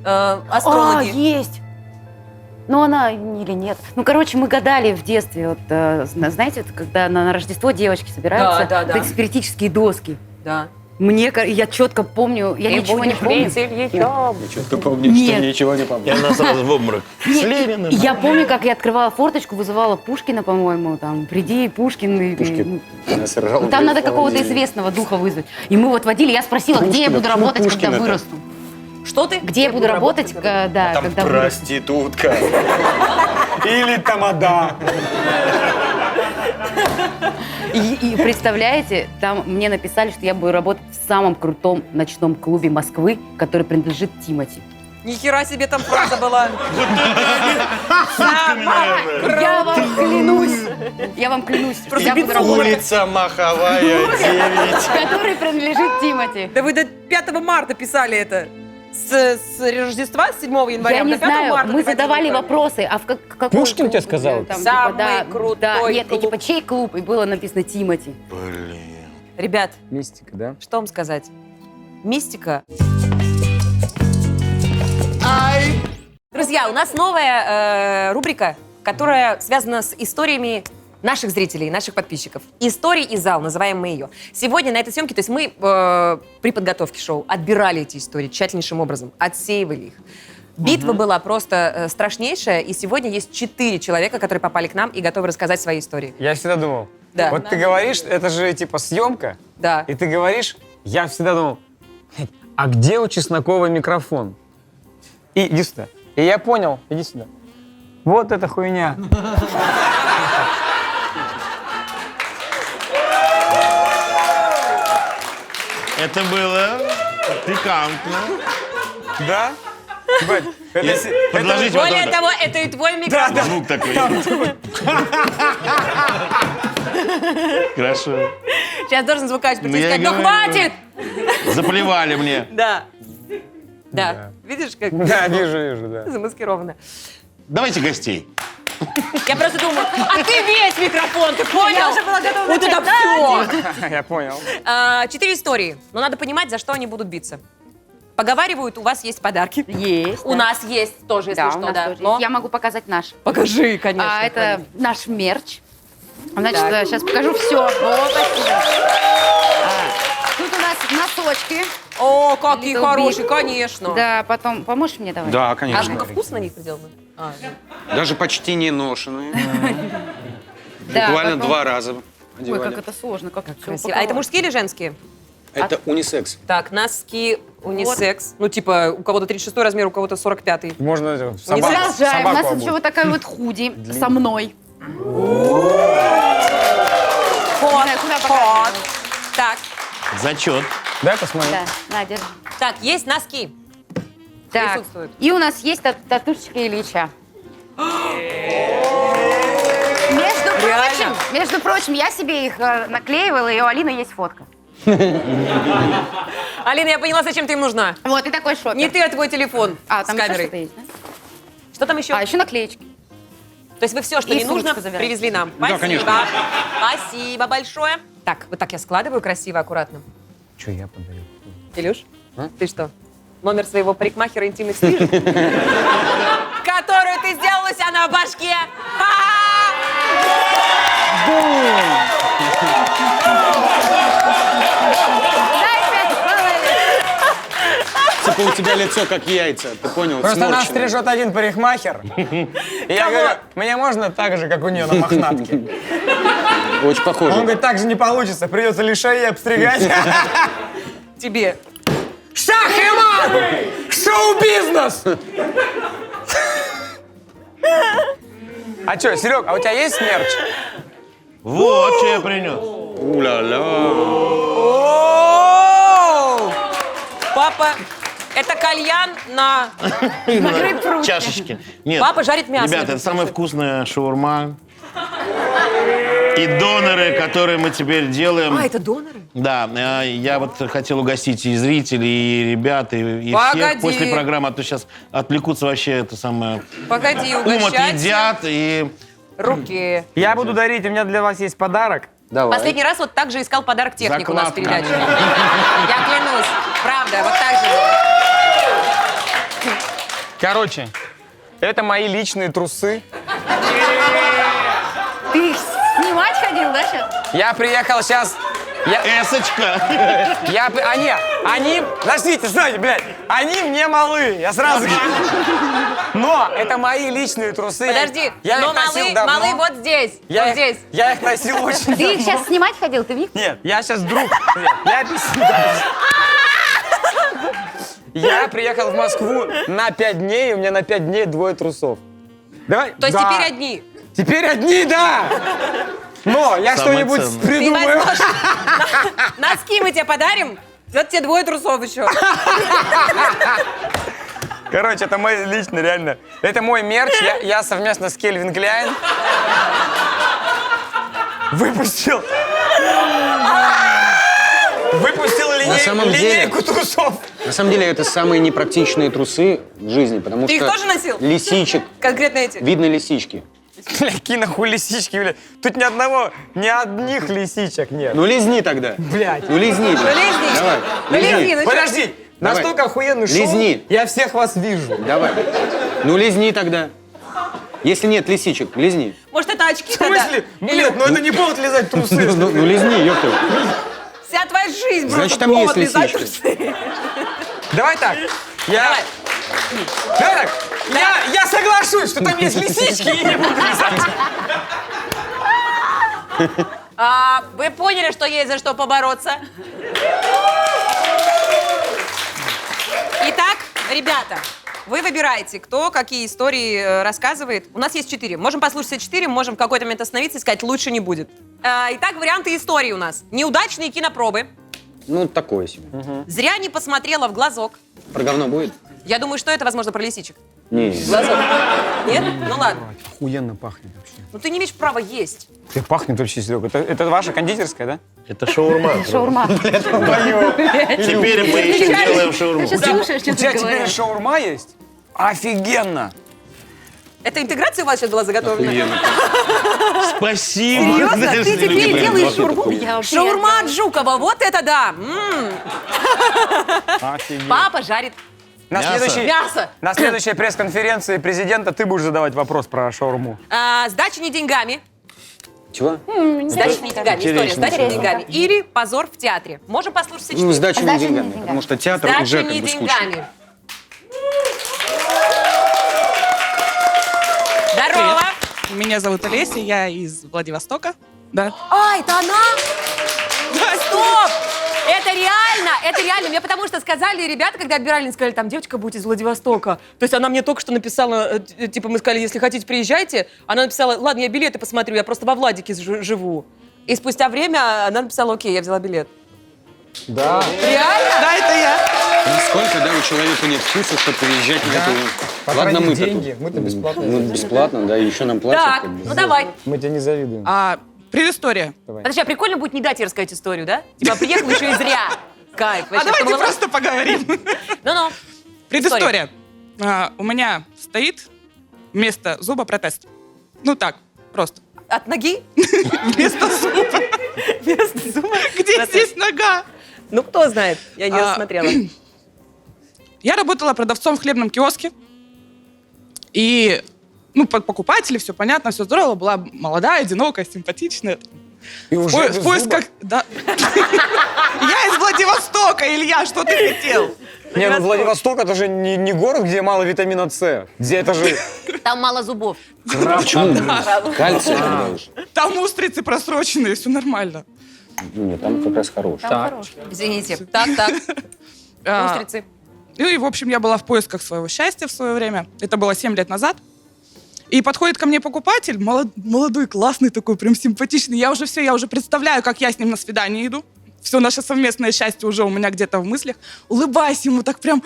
астрологи. Есть. Но она или нет. Ну, короче, мы гадали в детстве. Вот, знаете, вот, когда на Рождество девочки собираются, Да, да. вот эти спиритические доски. Да. Я четко помню, я ничего не помню. Ты помнишь, Нет. что ничего не помню. И она сразу в обморок. С Лениным. И я помню, как я открывала форточку, вызывала Пушкина, по-моему, там, приди, Пушкин. Она сражала, Там надо в какого-то холодильник. известного духа вызвать. И мы вот водили, я спросила, где я буду работать, когда Пушкина-то? вырасту. Что ты? Где я буду работать, когда вырасту. Проститутка. Или тамада. И представляете, там мне написали, что я буду работать в самом крутом ночном клубе Москвы, который принадлежит Тимати. Нихера себе там фраза была. Я вам клянусь, я буду работать, Улица Маховая, 9. который принадлежит Тимати. Да вы до 5 марта писали это. С Рождества, с 7 января Я до не 5 знаю, марта. мы ты задавали ходила. вопросы, а в какой Пушкин клуб? тебе сказал? Там, Самый да, крутой нет, клуб. типа чей клуб? И было написано Тимати. Блин. Ребят, Мистика, да? что вам сказать? Мистика. Друзья, у нас новая рубрика, которая связана с историями наших зрителей, наших подписчиков. «Истории из зала», называем мы ее. Сегодня на этой съемке, то есть мы при подготовке шоу отбирали эти истории тщательнейшим образом, отсеивали их. Битва была просто страшнейшая, и сегодня есть 4 человека, которые попали к нам и готовы рассказать свои истории. Я всегда думал. Да. Вот ты говоришь, это же типа съемка, Да. и ты говоришь, я всегда думал, а где у Чеснокова микрофон? И иди сюда. И я понял, иди сюда. Вот эта хуйня. Это было пикантно. Да? Бать, Подложите вот Более это. того, это и твой микрофон. Звук такой. Хорошо. Сейчас должен звукач прийти и Ну, я сказать, ну говорю. хватит! Заплевали мне. Да. Да. Видишь, как Да, вижу, да. замаскировано. Давайте гостей. Я просто думаю, а ты весь микрофон, ты понял? Я уже была готова Вот это начать. все. Я понял. 4 истории, но надо понимать, за что они будут биться. Поговаривают, у вас есть подарки. Есть. У нас есть тоже, если Да, что, у нас да. тоже Но- есть. Я могу показать наш. Покажи, конечно. Это наш мерч. Значит, Так. сейчас покажу все. О, спасибо. Тут у нас носочки. О, какие Little хорошие, Big. конечно. Да, потом поможешь мне давай? Да, А конечно. сколько вкусно на них сделано? Даже почти не ношеные. Да, Буквально потом- 2 раза Ой, одевали. как это сложно, как всё Красиво. А это упаковать. мужские или женские? Это унисекс. Так, носки унисекс. Ну, типа, у кого-то 36 размер, у кого-то 45-й. Можно собаку, Продолжаем. У нас собаку еще вот такая вот худи со мной. Кот, знаю, куда кот. показывать. Так, Зачет. Дай посмотрим. Да, на, держи. так, есть носки. Так, Присутствует. и у нас есть татушечка Ильича. Реально? Между прочим, я себе их наклеивала, и у Алины есть фотка. Алина, я поняла, зачем ты им нужна. Вот, и такой шопер. Не ты, а твой телефон А, с там еще камерой. что-то есть, да? Что там еще? А, еще наклеечки. То есть вы все, что И не нужно, сумочку забирайте. привезли нам. Да, Спасибо. конечно. Спасибо большое. Так, вот так я складываю красиво, аккуратно. Что я подарил? Илюш, ты что, номер своего парикмахера интимных стрижек? Которую ты сделал у себя на башке? Типа у тебя лицо как яйца, ты понял? Просто нас Сморщенное. стрижет один парикмахер. И я говорю, мне можно так же, как у нее на мохнатке? Очень Он похоже. говорит, так же не получится, придется лишей обстригать. Тебе. Шах и мат! Шоу-бизнес! А что, Серег, а у тебя есть мерч? Вот, что я принес. У-ля-ля. Папа, это кальян на... Чашечки. Нет. Папа жарит мясо. Ребята, это самая вкусная шаурма. И доноры, которые мы теперь делаем. А, это доноры? Да, я вот хотел угостить и зрителей, и ребят, и Погоди. всех после программы, а то сейчас отвлекутся вообще это самое. Погоди, Умот угощать. едят, и Руки. Я буду дарить, у меня для вас есть подарок. Давай. Последний раз вот так же искал подарок технику у нас в Закладка. передаче. Я клянусь. Правда, вот так же. Короче, это мои личные трусы. Ты их снимать ходил, да, сейчас? Я приехал сейчас... эсочка. Они, подождите, знаете, блядь, они мне малы, я сразу говорю. Но это мои личные трусы. Подожди, я но их носил давно. малый вот здесь. Я вот их- здесь. Я их носил очень Ты их давно. сейчас снимать ходил, ты в них? Нет, я сейчас друг. Нет, я объясню. Я приехал в Москву на 5 дней, и у меня на 5 дней 2 трусов. Давай. То есть Да. теперь одни. Теперь одни, да! Но я Самое что-нибудь ценное. Ты придумаю. возьмешь. Носки мы тебе подарим. Вот тебе 2 трусов еще. Короче, это мой личный, реально. Это мой мерч. Я совместно с Кельвин Кляйн выпустил самом деле- линейку трусов. На самом деле это самые непрактичные трусы в жизни, потому Ты их что тоже носил? лисичек, Конкретно эти. видно лисички. Бля, какие нахуй лисички, бля. Тут ни одних лисичек нет. Ну лизни тогда. Блядь. Ну лизни. Ну лизни. Давай. Ну лизни, ну чё? Подожди, Давай. настолько охуенный шоу, Лизни. я всех вас вижу. Давай. Ну лизни тогда. Если нет лисичек, лизни. Может, это очки В тогда? смысле? Нет, ну это не повод лизать трусы. Ну лизни, ёпта. Вся твоя жизнь просто Значит, там есть повод лизать лисички. трусы. Давай так. Давай. Давай так. Я соглашусь, что там есть лисички, и не буду лизать. Вы поняли, что есть за что побороться? Итак, ребята, вы выбираете, кто какие истории рассказывает. У нас есть 4. Можем послушать все 4, можем в какой-то момент остановиться и сказать, лучше не будет. Итак, варианты истории у нас. Неудачные кинопробы. Ну, такое себе. Зря не посмотрела в глазок. Про говно будет? Я думаю, что это, возможно, про лисичек. Не. Глазок. Нет? Ну ладно. Охуенно пахнет вообще. Ну ты не имеешь права есть. Как пахнет вообще, Серега? Это ваша кондитерская, да? Это шаурма. Шаурма. Теперь мы еще делаем шаурму. Сейчас слушаешь, У что тебя ты теперь говоришь. шаурма есть? Офигенно! Это интеграция у вас сейчас была заготовлена? Спасибо. Серьезно? Ты теперь делаешь шаурму? Я вообще- Шаурма от Жукова, вот это да! Офигеть. Папа жарит На следующей, мясо. на следующей пресс-конференции президента ты будешь задавать вопрос про шаурму. Сдача не деньгами. Чего? Сдача не деньгами. История, сдача не деньгами. Или позор в театре. Можем послушать Ну, сочетание? сдачу не Сдача не деньгами, деньгами. потому что театр уже Сдача как не бы скучно. деньгами. Здорово! Меня зовут Олеся, я из Владивостока. Да. А, это она? Стоп! Это реально. Мне потому что сказали ребята, когда отбирали, они сказали, там девочка будет из Владивостока. То есть она мне только что написала, типа мы сказали, если хотите, приезжайте. Она написала, ладно, я билеты посмотрю, я просто во Владике живу. И спустя время она написала, окей, я взяла билет. Да. Реально? Да, это я. Насколько, да, у человека нет вкуса, чтобы приезжать в эту... Ладно, Потратить мы-то деньги, тут. мы-то бесплатно. Ну, бесплатно, да, и еще нам платят. Так, как бы. ну давай. Мы тебе не завидуем. Предыстория. Подожди, а прикольно будет не дать ей рассказать историю, да? Типа приехал еще и зря. Кайф. А Вообще, давайте чтобы было- просто поговорим. Ну-ну. Предыстория. У меня стоит вместо зуба протез. Ну так, просто. От ноги? Вместо зуба. Вместо зуба? Где Протез. здесь нога? Ну, кто знает. Я не А, рассмотрела. Я работала продавцом в хлебном киоске. И, ну, покупатели, все понятно, все здорово. Была молодая, одинокая, симпатичная. И уже В поисках... Да. Я из Владивостока, Илья, что ты хотел? Не, ну Владивосток это же не город, где мало витамина С. Где это же... Там мало зубов. Почему? Кальций тогда уж. Там устрицы просроченные, все нормально. Нет, там как раз хороший. Извините. Так. А, Устрицы. Ну и, в общем, я была в поисках своего счастья в свое время. Это было 7 лет назад. И подходит ко мне покупатель, молодой, классный такой, прям симпатичный. Я уже представляю, как я с ним на свидание иду. Все наше совместное счастье уже у меня где-то в мыслях. Улыбаюсь ему, так прям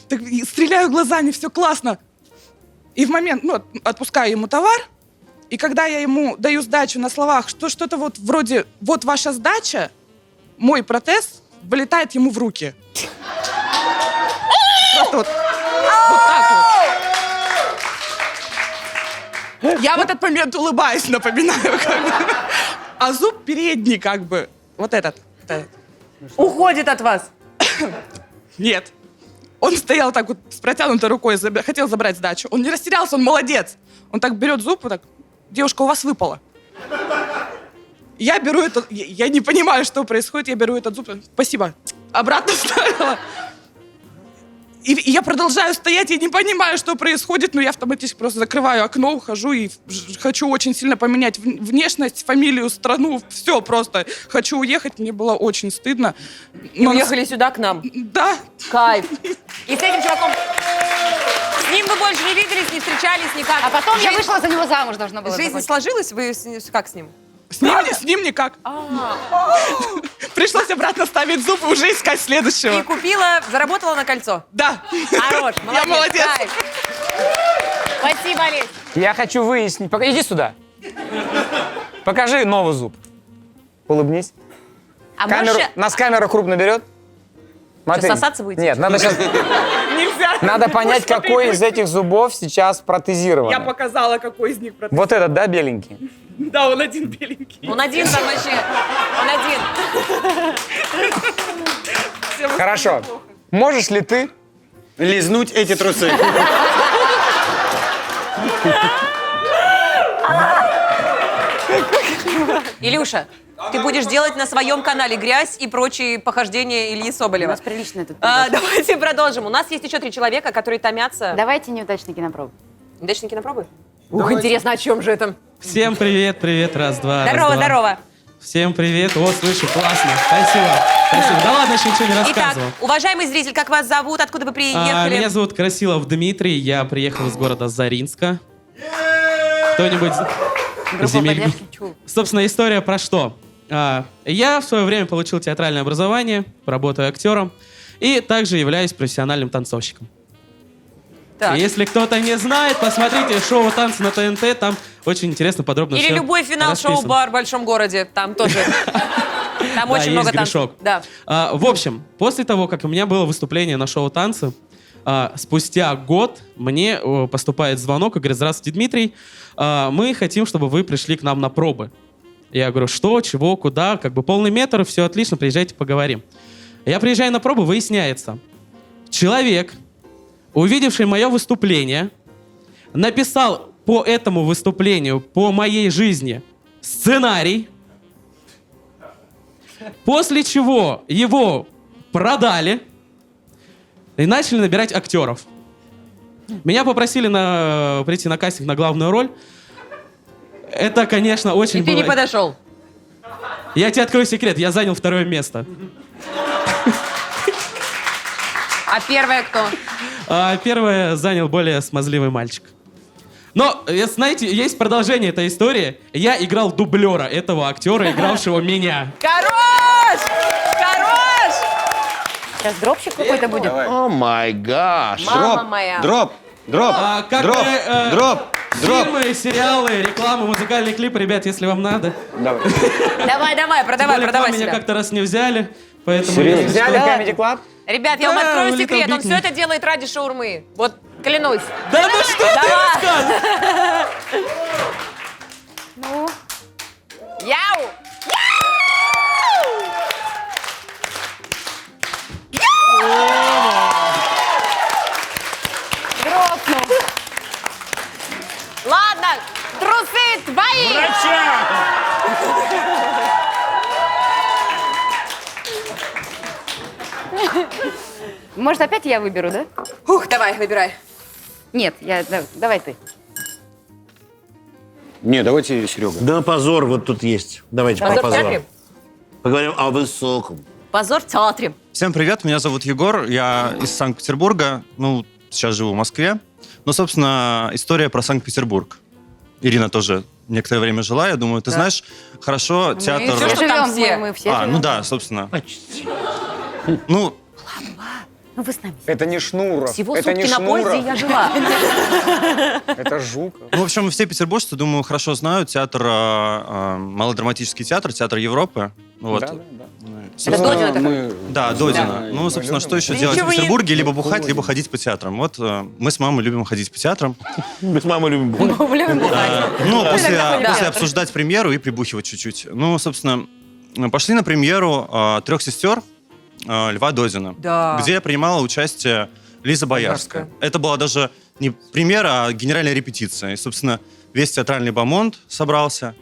так, стреляю глазами, все классно. И в момент, ну, отпускаю ему товар, и когда я ему даю сдачу на словах, что что-то вот вроде «вот ваша сдача», мой протез вылетает ему в руки. Просто вот так вот. Я в этот момент улыбаюсь, напоминаю, как бы. А зуб передний, как бы, вот этот. Уходит от вас. Нет. Он стоял так вот с протянутой рукой, хотел забрать сдачу. Он не растерялся, он молодец. Он так берет зуб, вот так, девушка, у вас выпало. Я беру этот, я не понимаю, что происходит, я беру этот зуб, спасибо, обратно вставила. И я продолжаю стоять, я не понимаю, что происходит, но я автоматически просто закрываю окно, ухожу и хочу очень сильно поменять внешность, фамилию, страну, все просто. Хочу уехать, мне было очень стыдно. И уехали сюда к нам. Да. Кайф. И с этим чуваком... С ним вы больше не виделись, не встречались никак. А потом я Жизнь- вышла за него замуж, должна была Жизнь закончиться. сложилась? Вы как с ним? С ним никак. Пришлось обратно ставить зуб и уже искать И следующего. купила, заработала на кольцо. Да. Хорош, молодец. молодец. Кайф. Спасибо, Олесь. Я хочу выяснить... Иди сюда. Покажи новый зуб. Улыбнись. А Камеру... можешь... Нас камера крупно берет? Смотри. сосаться будете? Нет, надо сейчас... Нельзя. Надо понять, какой из этих зубов сейчас протезирован. Я показала, какой из них протез. Вот этот, да, беленький? Да, он один беленький. Он один там вообще. Он один. Хорошо. Можешь ли ты... Лизнуть эти трусы. Илюша, ты будешь делать на своем канале грязь и прочие похождения Ильи У Соболева. нас приличная тут. Давайте продолжим. У нас есть еще 3 человека, которые томятся. Давайте неудачники на пробу. Удачные кинопробы? Ух, интересно, о чем же это? Всем привет, привет, раз, два. Здорово, раз, два. здорово. Всем привет, о, слышу, классно, спасибо. Спасибо. Да ладно, еще ничего не Итак, рассказывал. уважаемый зритель, как вас зовут, откуда вы приехали? Меня зовут Красилов Дмитрий, я приехал из города Заринска. Кто-нибудь... Группа Земель- поддержки Чул. Собственно, история про что? Я в свое время получил театральное образование, работаю актером и также являюсь профессиональным танцовщиком. Так. И если кто-то не знает, посмотрите шоу «Танцы на ТНТ», там очень интересно, подробно Или всё любой финал расписано. шоу-бар в большом городе. Там тоже. Там Да, очень есть много танцев. грешок. Да. В общем, после того, как у меня было выступление на шоу «Танцы», спустя год мне поступает звонок и говорит: здравствуйте, Дмитрий, мы хотим, чтобы вы пришли к нам на пробы. Я говорю: что, чего, куда, как бы полный метр, все отлично, приезжайте, поговорим. Я приезжаю на пробу, выясняется, человек, увидевший мое выступление, написал по этому выступлению, по моей жизни, сценарий, после чего его продали и начали набирать актеров. Меня попросили прийти на кастинг на главную роль. Это, конечно, очень И ты было... не подошел. Я тебе открою секрет, я занял 2-е место. А первое кто? Первое занял более смазливый мальчик. Но, знаете, есть продолжение этой истории. Я играл дублера этого актера, игравшего меня. Хорош! Хорош! Сейчас дропщик какой-то будет. О май гаш. Мама моя. Дроп! Фильмы, сериалы, рекламы, музыкальные клипы, ребят, если вам надо. Давай, продавай Меня себя. как-то раз не взяли, поэтому... Серьезно? если что- Взяли Comedy Club? Ребят, я вам Да, открою Little секрет, он Big все Me. это делает ради шаурмы. Вот, клянусь. Да ну что ты Давай. рассказываешь? Ну, Яу! дропнул. Ладно, трусы твои! Может, опять я выберу, да? Ух, давай, выбирай. Нет, давай ты. Не, давайте Серега. Да позор вот тут есть. Давайте Позор про в позор. театре? Поговорим о высоком. Позор в театре. Всем привет, меня зовут Егор, я из Санкт-Петербурга, ну, сейчас живу в Москве. Ну, собственно, история про Санкт-Петербург. Ирина тоже некоторое время жила, я думаю, ты знаешь, хорошо, театр... всё, что там все. Мы все ну живем. да, собственно. Почти. Ну, Ну вы с нами. Это не Шнуров. Всего это сутки не на поезде Шнуров. я жила. Это Жуков. ну, в общем, все петербуржцы, думаю, хорошо знают театр, малодраматический театр, театр Европы. Вот. Да. Это Додина такая. Да, Додина. Ну, собственно, что еще Да делать в ничего не- Петербурге? Либо бухать, либо ходить по театрам. Вот мы с мамой любим ходить по театрам. Мы с мамой любим бухать. Ну, после Да. обсуждать премьеру и прибухивать чуть-чуть. Ну, собственно, пошли на премьеру «Трех сестер» Льва Додина, Да. где принимала участие Лиза Боярская. Это была даже не премьера, а генеральная репетиция. И, собственно, весь театральный бомонд собрался.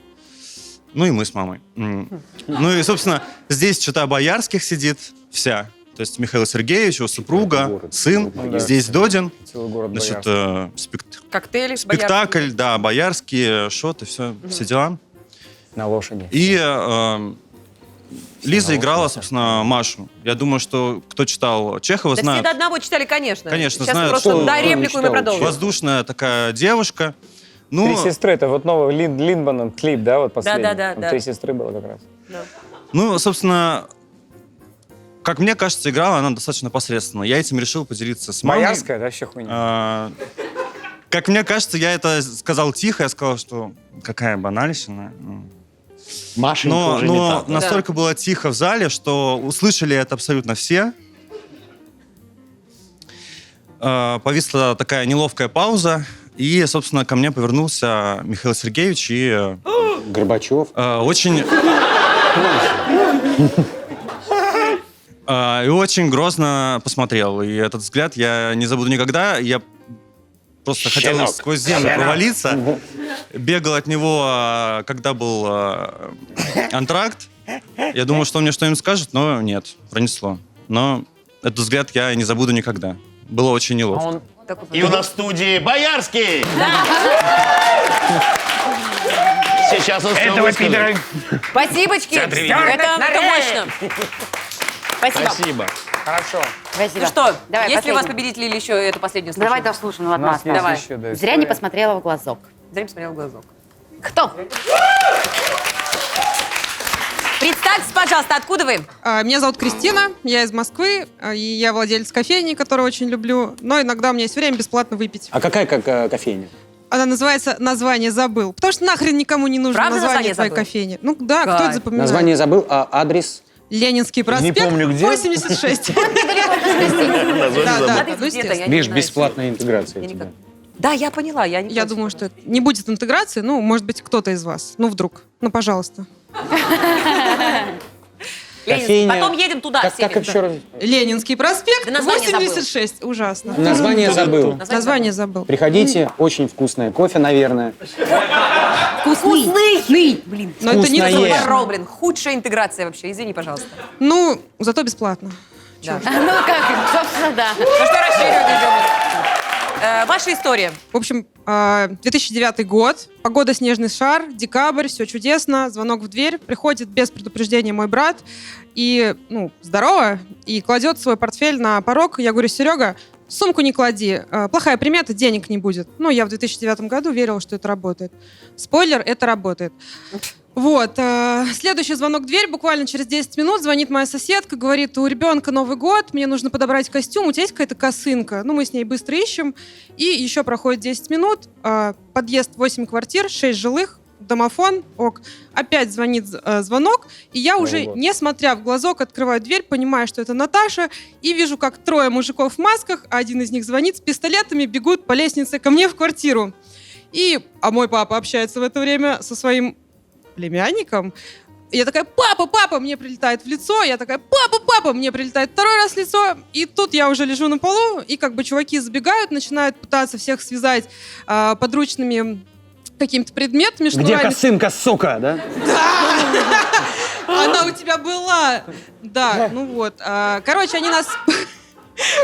Ну и мы с мамой. Ну и, собственно, здесь чета Боярских сидит вся. То есть Михаил Сергеевич, его супруга, сын. Да. Здесь Додин. Целый город Значит, Боярский. Коктейли с спектакль, да, боярские, шоты, все дела. На лошади. И Лиза играла, собственно, Машу. Я думаю, что кто читал Чехова, Да все знает. до одного читали, конечно. Конечно, Сейчас знают, просто что- дай реплику, и мы читал продолжим. Воздушная такая девушка. Три Ну, сестры, это вот новый Линдман клип, да, вот последний? Да. Там Три сестры было как раз. ну, собственно, как мне кажется, играла она достаточно посредственно. Я этим решил поделиться с мамой. Боярская, да, вообще хуйня. Как мне кажется, я это сказал тихо, я сказал, что какая банальщина. Машенька Но уже не та. настолько было тихо в зале, что услышали это абсолютно все. Повисла такая неловкая пауза, и, собственно, ко мне повернулся Михаил Сергеевич и Горбачев. очень... И очень грозно посмотрел. И этот взгляд я не забуду никогда. Я просто хотел сквозь землю провалиться. Бегал от него, когда был антракт. Я думал, что он мне что-нибудь скажет, но нет, пронесло. Но этот взгляд я не забуду никогда. Было очень неловко. И у нас в студии Боярский! Сейчас он Этого пидора. Спасибочки. Это мощно. Спасибо. Спасибо. Хорошо. Спасибо. Ну что, Давай, есть ли у вас последний. победитель или еще эту последнюю слушаем? Давай дослушаем от У нас нас. есть Давай. еще, да, Зря не история. посмотрела в глазок. Зря посмотрел в глазок. Кто? Представьтесь, пожалуйста, откуда вы? Меня зовут Кристина, я из Москвы, и я владелец кофейни, которую очень люблю, но иногда у меня есть время бесплатно выпить. А какая кофейня? Она называется «Название забыл», потому что нахрен никому не нужно Правда название название твоей забыл? кофейни. Ну да, Кайф. кто это запоминает? Название забыл, а адрес? Ленинский проспект, помню, где. 86. Недалеко от Да, да, Смотрите, ну, где-то, я естественно. не Видишь, знаю. бесплатная интеграция. Я у тебя. Да, я поняла. Я Я думаю, что не будет интеграции, ну, может быть, кто-то из вас. Ну, вдруг. Ну, пожалуйста. Ленин, Кофейня. потом едем туда, Как Север. еще раз? Ленинский проспект, Да название 86. Ужасно. Название забыл. Название забыл. Приходите, очень вкусное кофе, наверное. Вкусный! Блин. Но это не Вкусное. точно. Баро, блин, худшая интеграция вообще. Извини, пожалуйста. Ну, зато бесплатно. Да. Ну как, собственно, да. Ну что расширить идем? Ваша история. В общем, 2009 год, погода снежный шар, декабрь, все чудесно, звонок в дверь, приходит без предупреждения мой брат и, ну, здорово, и кладет свой портфель на порог. Я говорю: Серега, сумку не клади, плохая примета, денег не будет. Ну, я в 2009 году верила, что это работает. Спойлер, это работает. Вот, следующий звонок в дверь, буквально через 10 минут звонит моя соседка, говорит: у ребенка Новый год, мне нужно подобрать костюм, у тебя есть какая-то косынка? Ну, мы с ней быстро ищем, и еще проходит 10 минут, подъезд 8 квартир, 6 жилых, домофон, ок. Опять звонит звонок, и я уже, не смотря в глазок, открываю дверь, понимаю, что это Наташа, и вижу, как 3 мужиков в масках, а один из них звонит с пистолетами, бегут по лестнице ко мне в квартиру. А мой папа общается в это время со своим племянником. И я такая: папа, папа, мне прилетает в лицо. Я такая: папа, папа, мне прилетает 2 раз в лицо. И тут я уже лежу на полу, и как бы чуваки забегают, начинают пытаться всех связать подручными какими-то предметами. Где шнурами. косынка, сука, да? Она у тебя была. Да, ну вот. Короче, они нас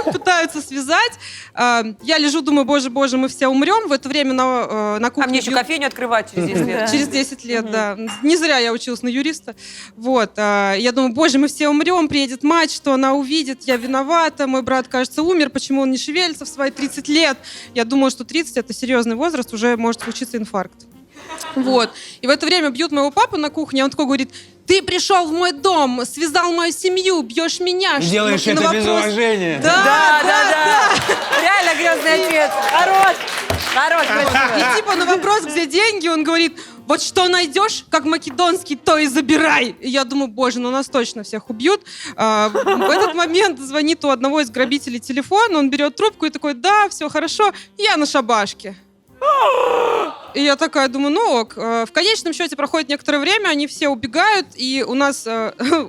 пытаются связать. Я лежу, думаю: боже, боже, мы все умрем. В это время на кухне... А мне еще кофейню открывать через 10 лет. Через 10 лет, да. Не зря я училась на юриста. Вот. Я думаю: боже, мы все умрем, приедет мать, что она увидит, я виновата, мой брат, кажется, умер, почему он не шевелится в свои 30 лет? Я думала, что 30 — это серьезный возраст, уже может случиться инфаркт. Вот. И в это время бьют моего папу на кухне, он такой говорит: ты пришел в мой дом, связал мою семью, бьешь меня. Делаешь На это вопрос- без уважения. Да. Реально грязный ответ. Хорош, красиво. И типа на вопрос, где деньги, он говорит: вот что найдешь, как македонский, то и забирай. И я думаю: боже, ну нас точно всех убьют. В этот момент звонит у одного из грабителей телефон, он берет трубку и такой: да, все хорошо, я на шабашке. И я такая думаю: ну ок. В конечном счете проходит некоторое время, они все убегают, и у нас,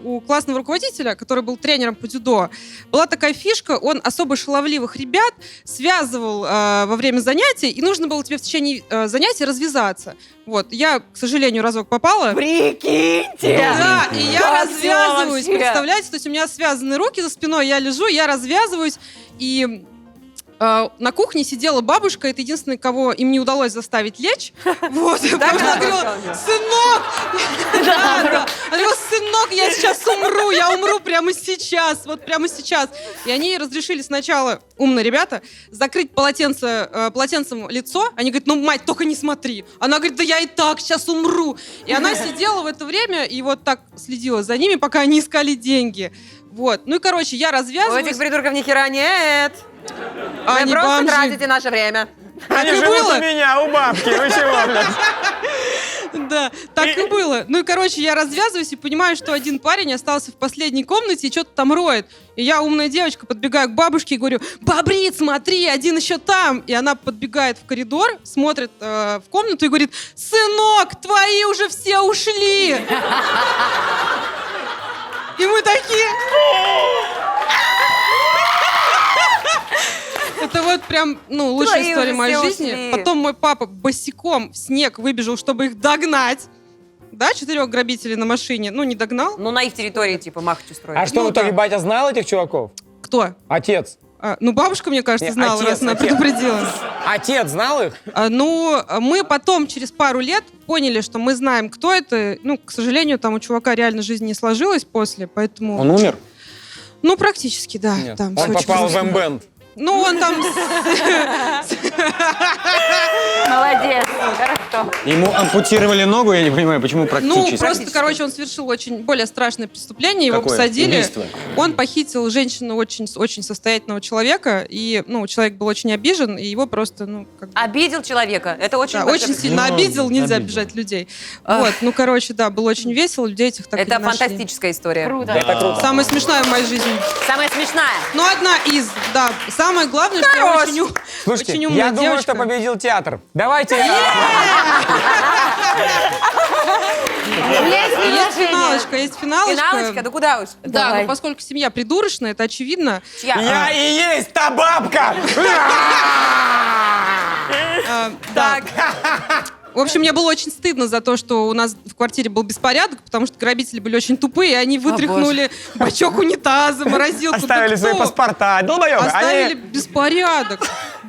у классного руководителя, который был тренером по дзюдо, была такая фишка: он особо шаловливых ребят связывал во время занятий, и нужно было тебе в течение занятий развязаться. Вот, я, к сожалению, разок попала. Прикиньте! Да, и я Как развязываюсь, всё вообще? представляете? То есть у меня связаны руки за спиной, я лежу, я развязываюсь, и на кухне сидела бабушка, это единственный, кого им не удалось заставить лечь. Вот, потому что она говорила: сынок! Да. Она говорила: сынок, я сейчас умру, я умру прямо сейчас, вот прямо сейчас. И они разрешили сначала, умные ребята, закрыть полотенцем лицо. Они говорят: ну, мать, только не смотри. Она говорит: да я и так сейчас умру. И она сидела в это время и вот так следила за ними, пока они искали деньги. Вот. Ну и, короче, я У развязываюсь. этих придурков ни хера нет. Вы Они просто бомжи. тратите наше время. Они и живут было. у меня, у бабки. Вы чего, блядь? Да, так и было. Ну и, короче, я развязываюсь и понимаю, что один парень остался в последней комнате и что-то там роет. И я, умная девочка, подбегаю к бабушке и говорю: бабрит, смотри, один еще там. И она подбегает в коридор, смотрит в комнату и говорит: сынок, твои уже все ушли. И мы такие... Это вот прям, ну, лучшая Твои история уже моей все жизни. ушли. Потом мой папа босиком в снег выбежал, чтобы их догнать. Да, 4 грабителей на машине. Ну, не догнал. Ну, на их территории, типа, махать устроить. А что, Ну в итоге да. батя знал этих чуваков? Кто? Отец. Ну, бабушка, мне кажется, Не, знала, отец, раз она отец. предупредила. Отец знал их? Ну, мы потом, через пару лет, поняли, что мы знаем, кто это. Ну, к сожалению, там у чувака реально жизнь не сложилась после, поэтому... Он умер? Ну, практически, да. Нет. Там Он всё очень попал в грустно. М-бенд. Ну, он там... Молодец, хорошо. Ему ампутировали ногу, я не понимаю, почему практически. Ну, просто, короче, он совершил очень более страшное преступление, его Какое? посадили. Убийство? Он похитил женщину очень состоятельного человека, и, ну, человек был очень обижен, и его просто, ну, как бы... Обидел человека. Это очень Да, большой очень сильно Ну, обидел, нельзя обидел. обижать людей. Вот, ну, короче, да, было очень весело, людей этих так и Это не нашли. фантастическая история. Круто. Это круто. Самое смешное в моей жизни. Самая смешная. Ну, одна из, да. Самое главное, что я Хорош. Слушайте, очень умная я думаю, девочка. что победил театр. Давайте... У меня есть Есть предложение. финалочка, есть финалочка. Финалочка? Да куда уж? Да, Давай. но поскольку семья придурочная, это очевидно. Чья? Я и есть та бабка! Да. В общем, мне было очень стыдно за то, что у нас в квартире был беспорядок, потому что грабители были очень тупые, и они вытряхнули бачок унитаза, морозилку. Оставили Да свои кто? паспорта. Долбоёбы. Оставили Они... беспорядок.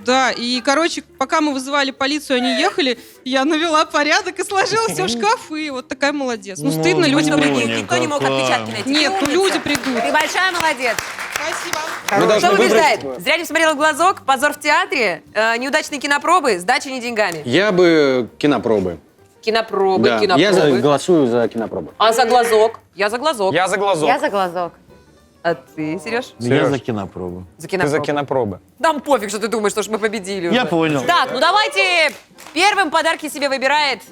Да, и, короче, пока мы вызывали полицию, они ехали, я навела порядок и сложила все в шкафы. Вот такая молодец. Ну, стыдно, люди Чтобы придут. никто не мог отпечатки найти. Нет, Ты ну люди умница. придут. Ты большая молодец. Спасибо. Мы должны Что побеждает? выбрать- Зря не посмотрела глазок, позор в театре, неудачные кинопробы, сдача не деньгами. Я бы кинопробы. Кинопробы, Да, я голосую за кинопробы. А за глазок? Я за глазок. Я за глазок. Я за глазок. А ты, Сереж? Я Серёж. за кинопробу. За Ты за кинопробы. кинопробы. Нам пофиг, что ты думаешь, что ж мы победили Я уже. понял. Так, ну давайте первым подарки себе выбирает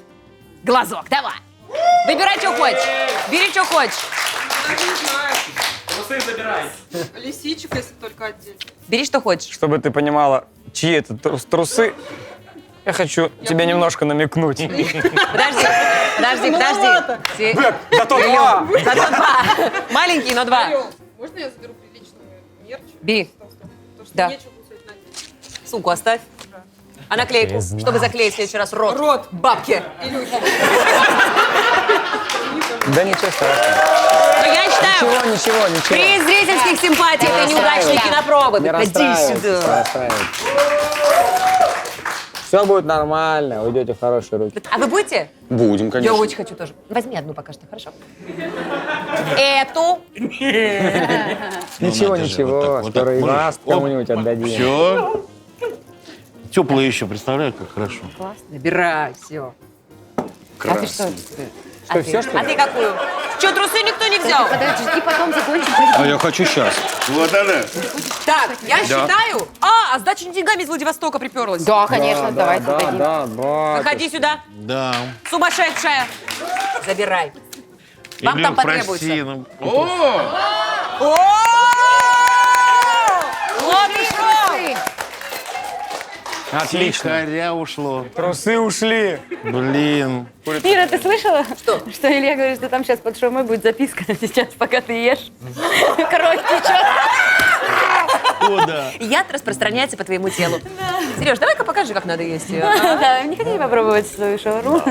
глазок. Давай. Выбирай, что хочешь. Бери, что хочешь. Лисичек, если только отдельно. Бери, что хочешь. Чтобы ты понимала, чьи это трусы, я хочу тебе немножко намекнуть. Подожди. Се- Зато два! Зато два. Маленький, но два. Можно я заберу приличную мерч? Бери. Потому что Да. нечего будет сегодня надеть. Сумку оставь. А наклейку, чтобы заклеить в следующий раз рот. Рот. Бабки. Да ничего страшного. Но я считаю, Ничего. приз зрительских симпатий это неудачные кинопробы. Не Ходи сюда. Все будет нормально, уйдете в хорошие руки. А вы будете? Будем, Я конечно. очень хочу тоже. Возьми одну пока что, хорошо? Эту. Ничего, надо же, вот так, вот скоро так и можешь? вас кому-нибудь отдадим. Все. Теплые еще, представляю, как хорошо. Набирай, все. А ты что? Что, все, что А ли? ты какую? Че, трусы никто не взял? Подожди, потом закончим. А я хочу сейчас. Вот она. Так, я считаю. А сдача не деньгами из Владивостока приперлась. Да, конечно, давайте дадим. Да. Выходи сюда, Да. сумасшедшая. Забирай. Вам Илюх, там прости, потребуется. ну, О! Вот и шо! Отлично. Тихоря ушло. Трусы ушли. Блин. Ира, ты слышала? Что? Что Илья говорит, что там сейчас под шумой будет записка сейчас, пока ты ешь. Кровь течет. О, да. Яд распространяется по твоему телу. Сереж, давай-ка покажи, как надо есть ее. Да, не хотите попробовать свою шаурму?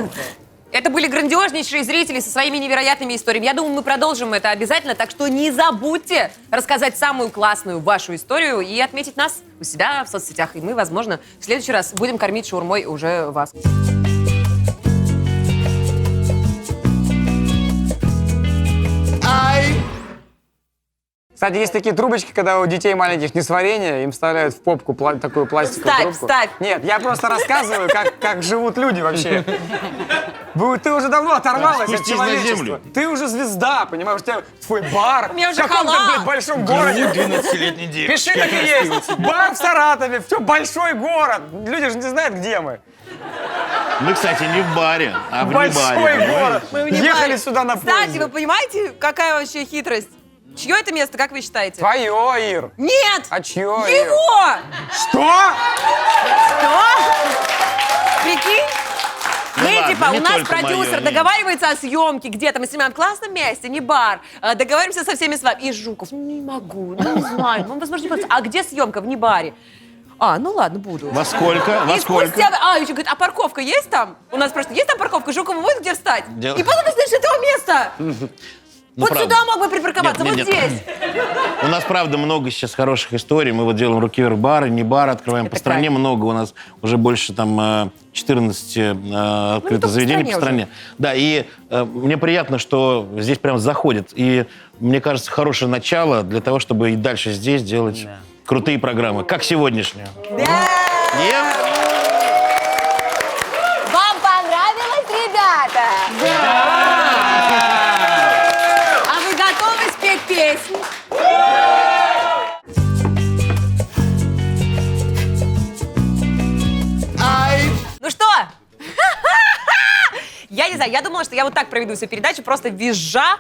Это были грандиознейшие зрители со своими невероятными историями. Я думаю, мы продолжим это обязательно, так что не забудьте рассказать самую классную вашу историю и отметить нас у себя в соцсетях. И мы, возможно, в следующий раз будем кормить шаурмой уже вас. Кстати, есть такие трубочки, когда у детей маленьких несварение, им вставляют в попку такую пластиковую Вставь, трубку. вставь. Нет, я просто рассказываю, как живут люди вообще. Ты уже давно оторвалась от Спустись на человечества. землю. Ты уже звезда, понимаешь? У тебя твой бар У меня уже в каком-то, халат. блядь, большом городе. 12-летний девочки. Пиши, так и есть. Бар в Саратове, все, большой город. Люди же не знают, где мы. Мы, кстати, не в баре, а в Большой небаре. город. Мы в Ехали Непале. сюда на Кстати, поезде. вы понимаете, какая вообще хитрость? Чье это место, как вы считаете? Твое, Ир. Нет! А чье, Ир? Его! Что? Что? Прикинь? Ну Мы, ладно, типа, не у нас только продюсер моё, нет. договаривается о съемке где-то, мы снимаем в классном месте, не бар, договариваемся со всеми с вами. И Жуков, ну не могу, ну не знаю, ну возможно не получится. А где съемка? В небаре. А, ну ладно, буду. Во сколько? Во И сколько? спустя... еще говорит, а парковка есть там? У нас просто есть там парковка? Жукову будет где встать? Дел- И потом ты знаешь, этого места. Ну, Вот правда. сюда мог бы припарковаться, Нет, вот нет, нет. здесь. У нас, правда, много сейчас хороших историй. Мы вот делаем руки вверх бары, не бары, открываем по стране правильно. много. У нас уже больше там 14 открытых только в заведений по стране стране. Да, и мне приятно, что здесь прям заходит. И мне кажется, хорошее начало для того, чтобы и дальше здесь делать крутые программы, как сегодняшняя. Вам понравилось, ребята? А вы готовы спеть песню? Ну что? Я не знаю, я думала, что я вот так проведу всю передачу, просто визжа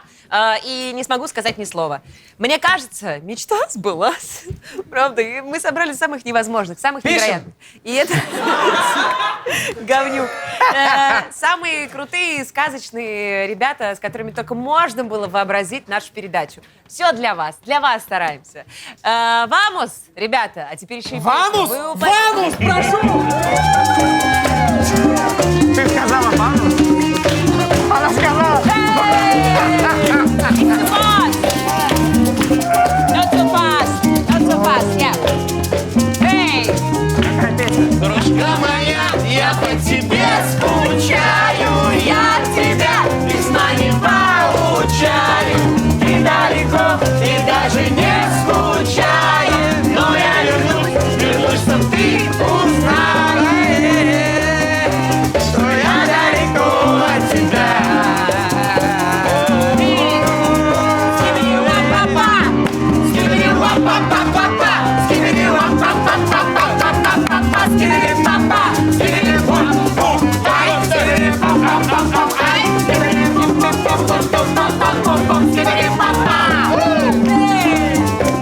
и не смогу сказать ни слова. Мне кажется, мечта сбылась. Правда, и мы собрали самых невозможных, самых невероятных. И это говнюк. Самые крутые, сказочные ребята, с которыми только можно было вообразить нашу передачу. Все для вас стараемся. Вамус, ребята, а теперь еще и... Вамус! Вамус, прошу! Ты сказала вамус? Она сказала... Not so fast, yeah. Hey! Дружка моя, я по тебе скучаю, я от тебя письма не получаю. Ты далеко, ты даже не скучаешь, но я вернусь, чтоб ты узнала, что я далеко от тебя.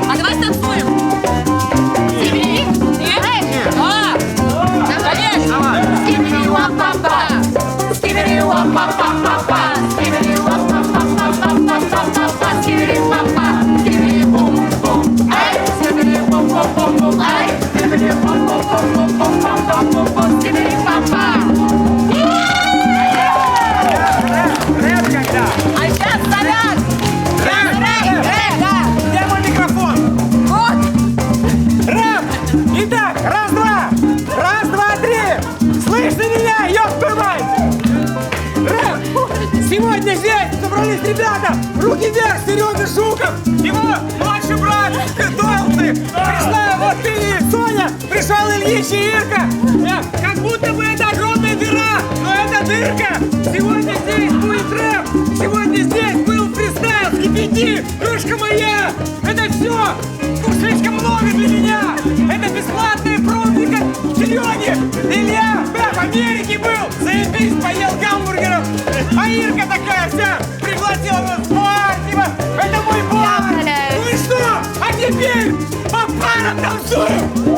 А давай станцуем. Нет? А, конечно. А сейчас заряд. Да. Где мой микрофон? Вот. Рэп! Итак, раз-два! Раз-два, три! Слышно меня, ёб твою мать! Рэп! Сегодня здесь собрались ребята! Руки вверх, Серега Жуков! Его младший брат Долты! Пришла вот ты и Соня! Пришел Ильич и Ирка! Как будто бы это огромная дыра, но это дырка! Сегодня здесь будет рэп! Сегодня здесь был фристайл с кипяти! Дружка моя! Это все! Слишком много для меня! Это бесплатная проби, как в Чильоне! Илья в Америке был! Заебись, поел гамбургеров! А Ирка такая вся пригласила нас в бар! Типа, это мой бар! Ну и что? А теперь по парам танцуем!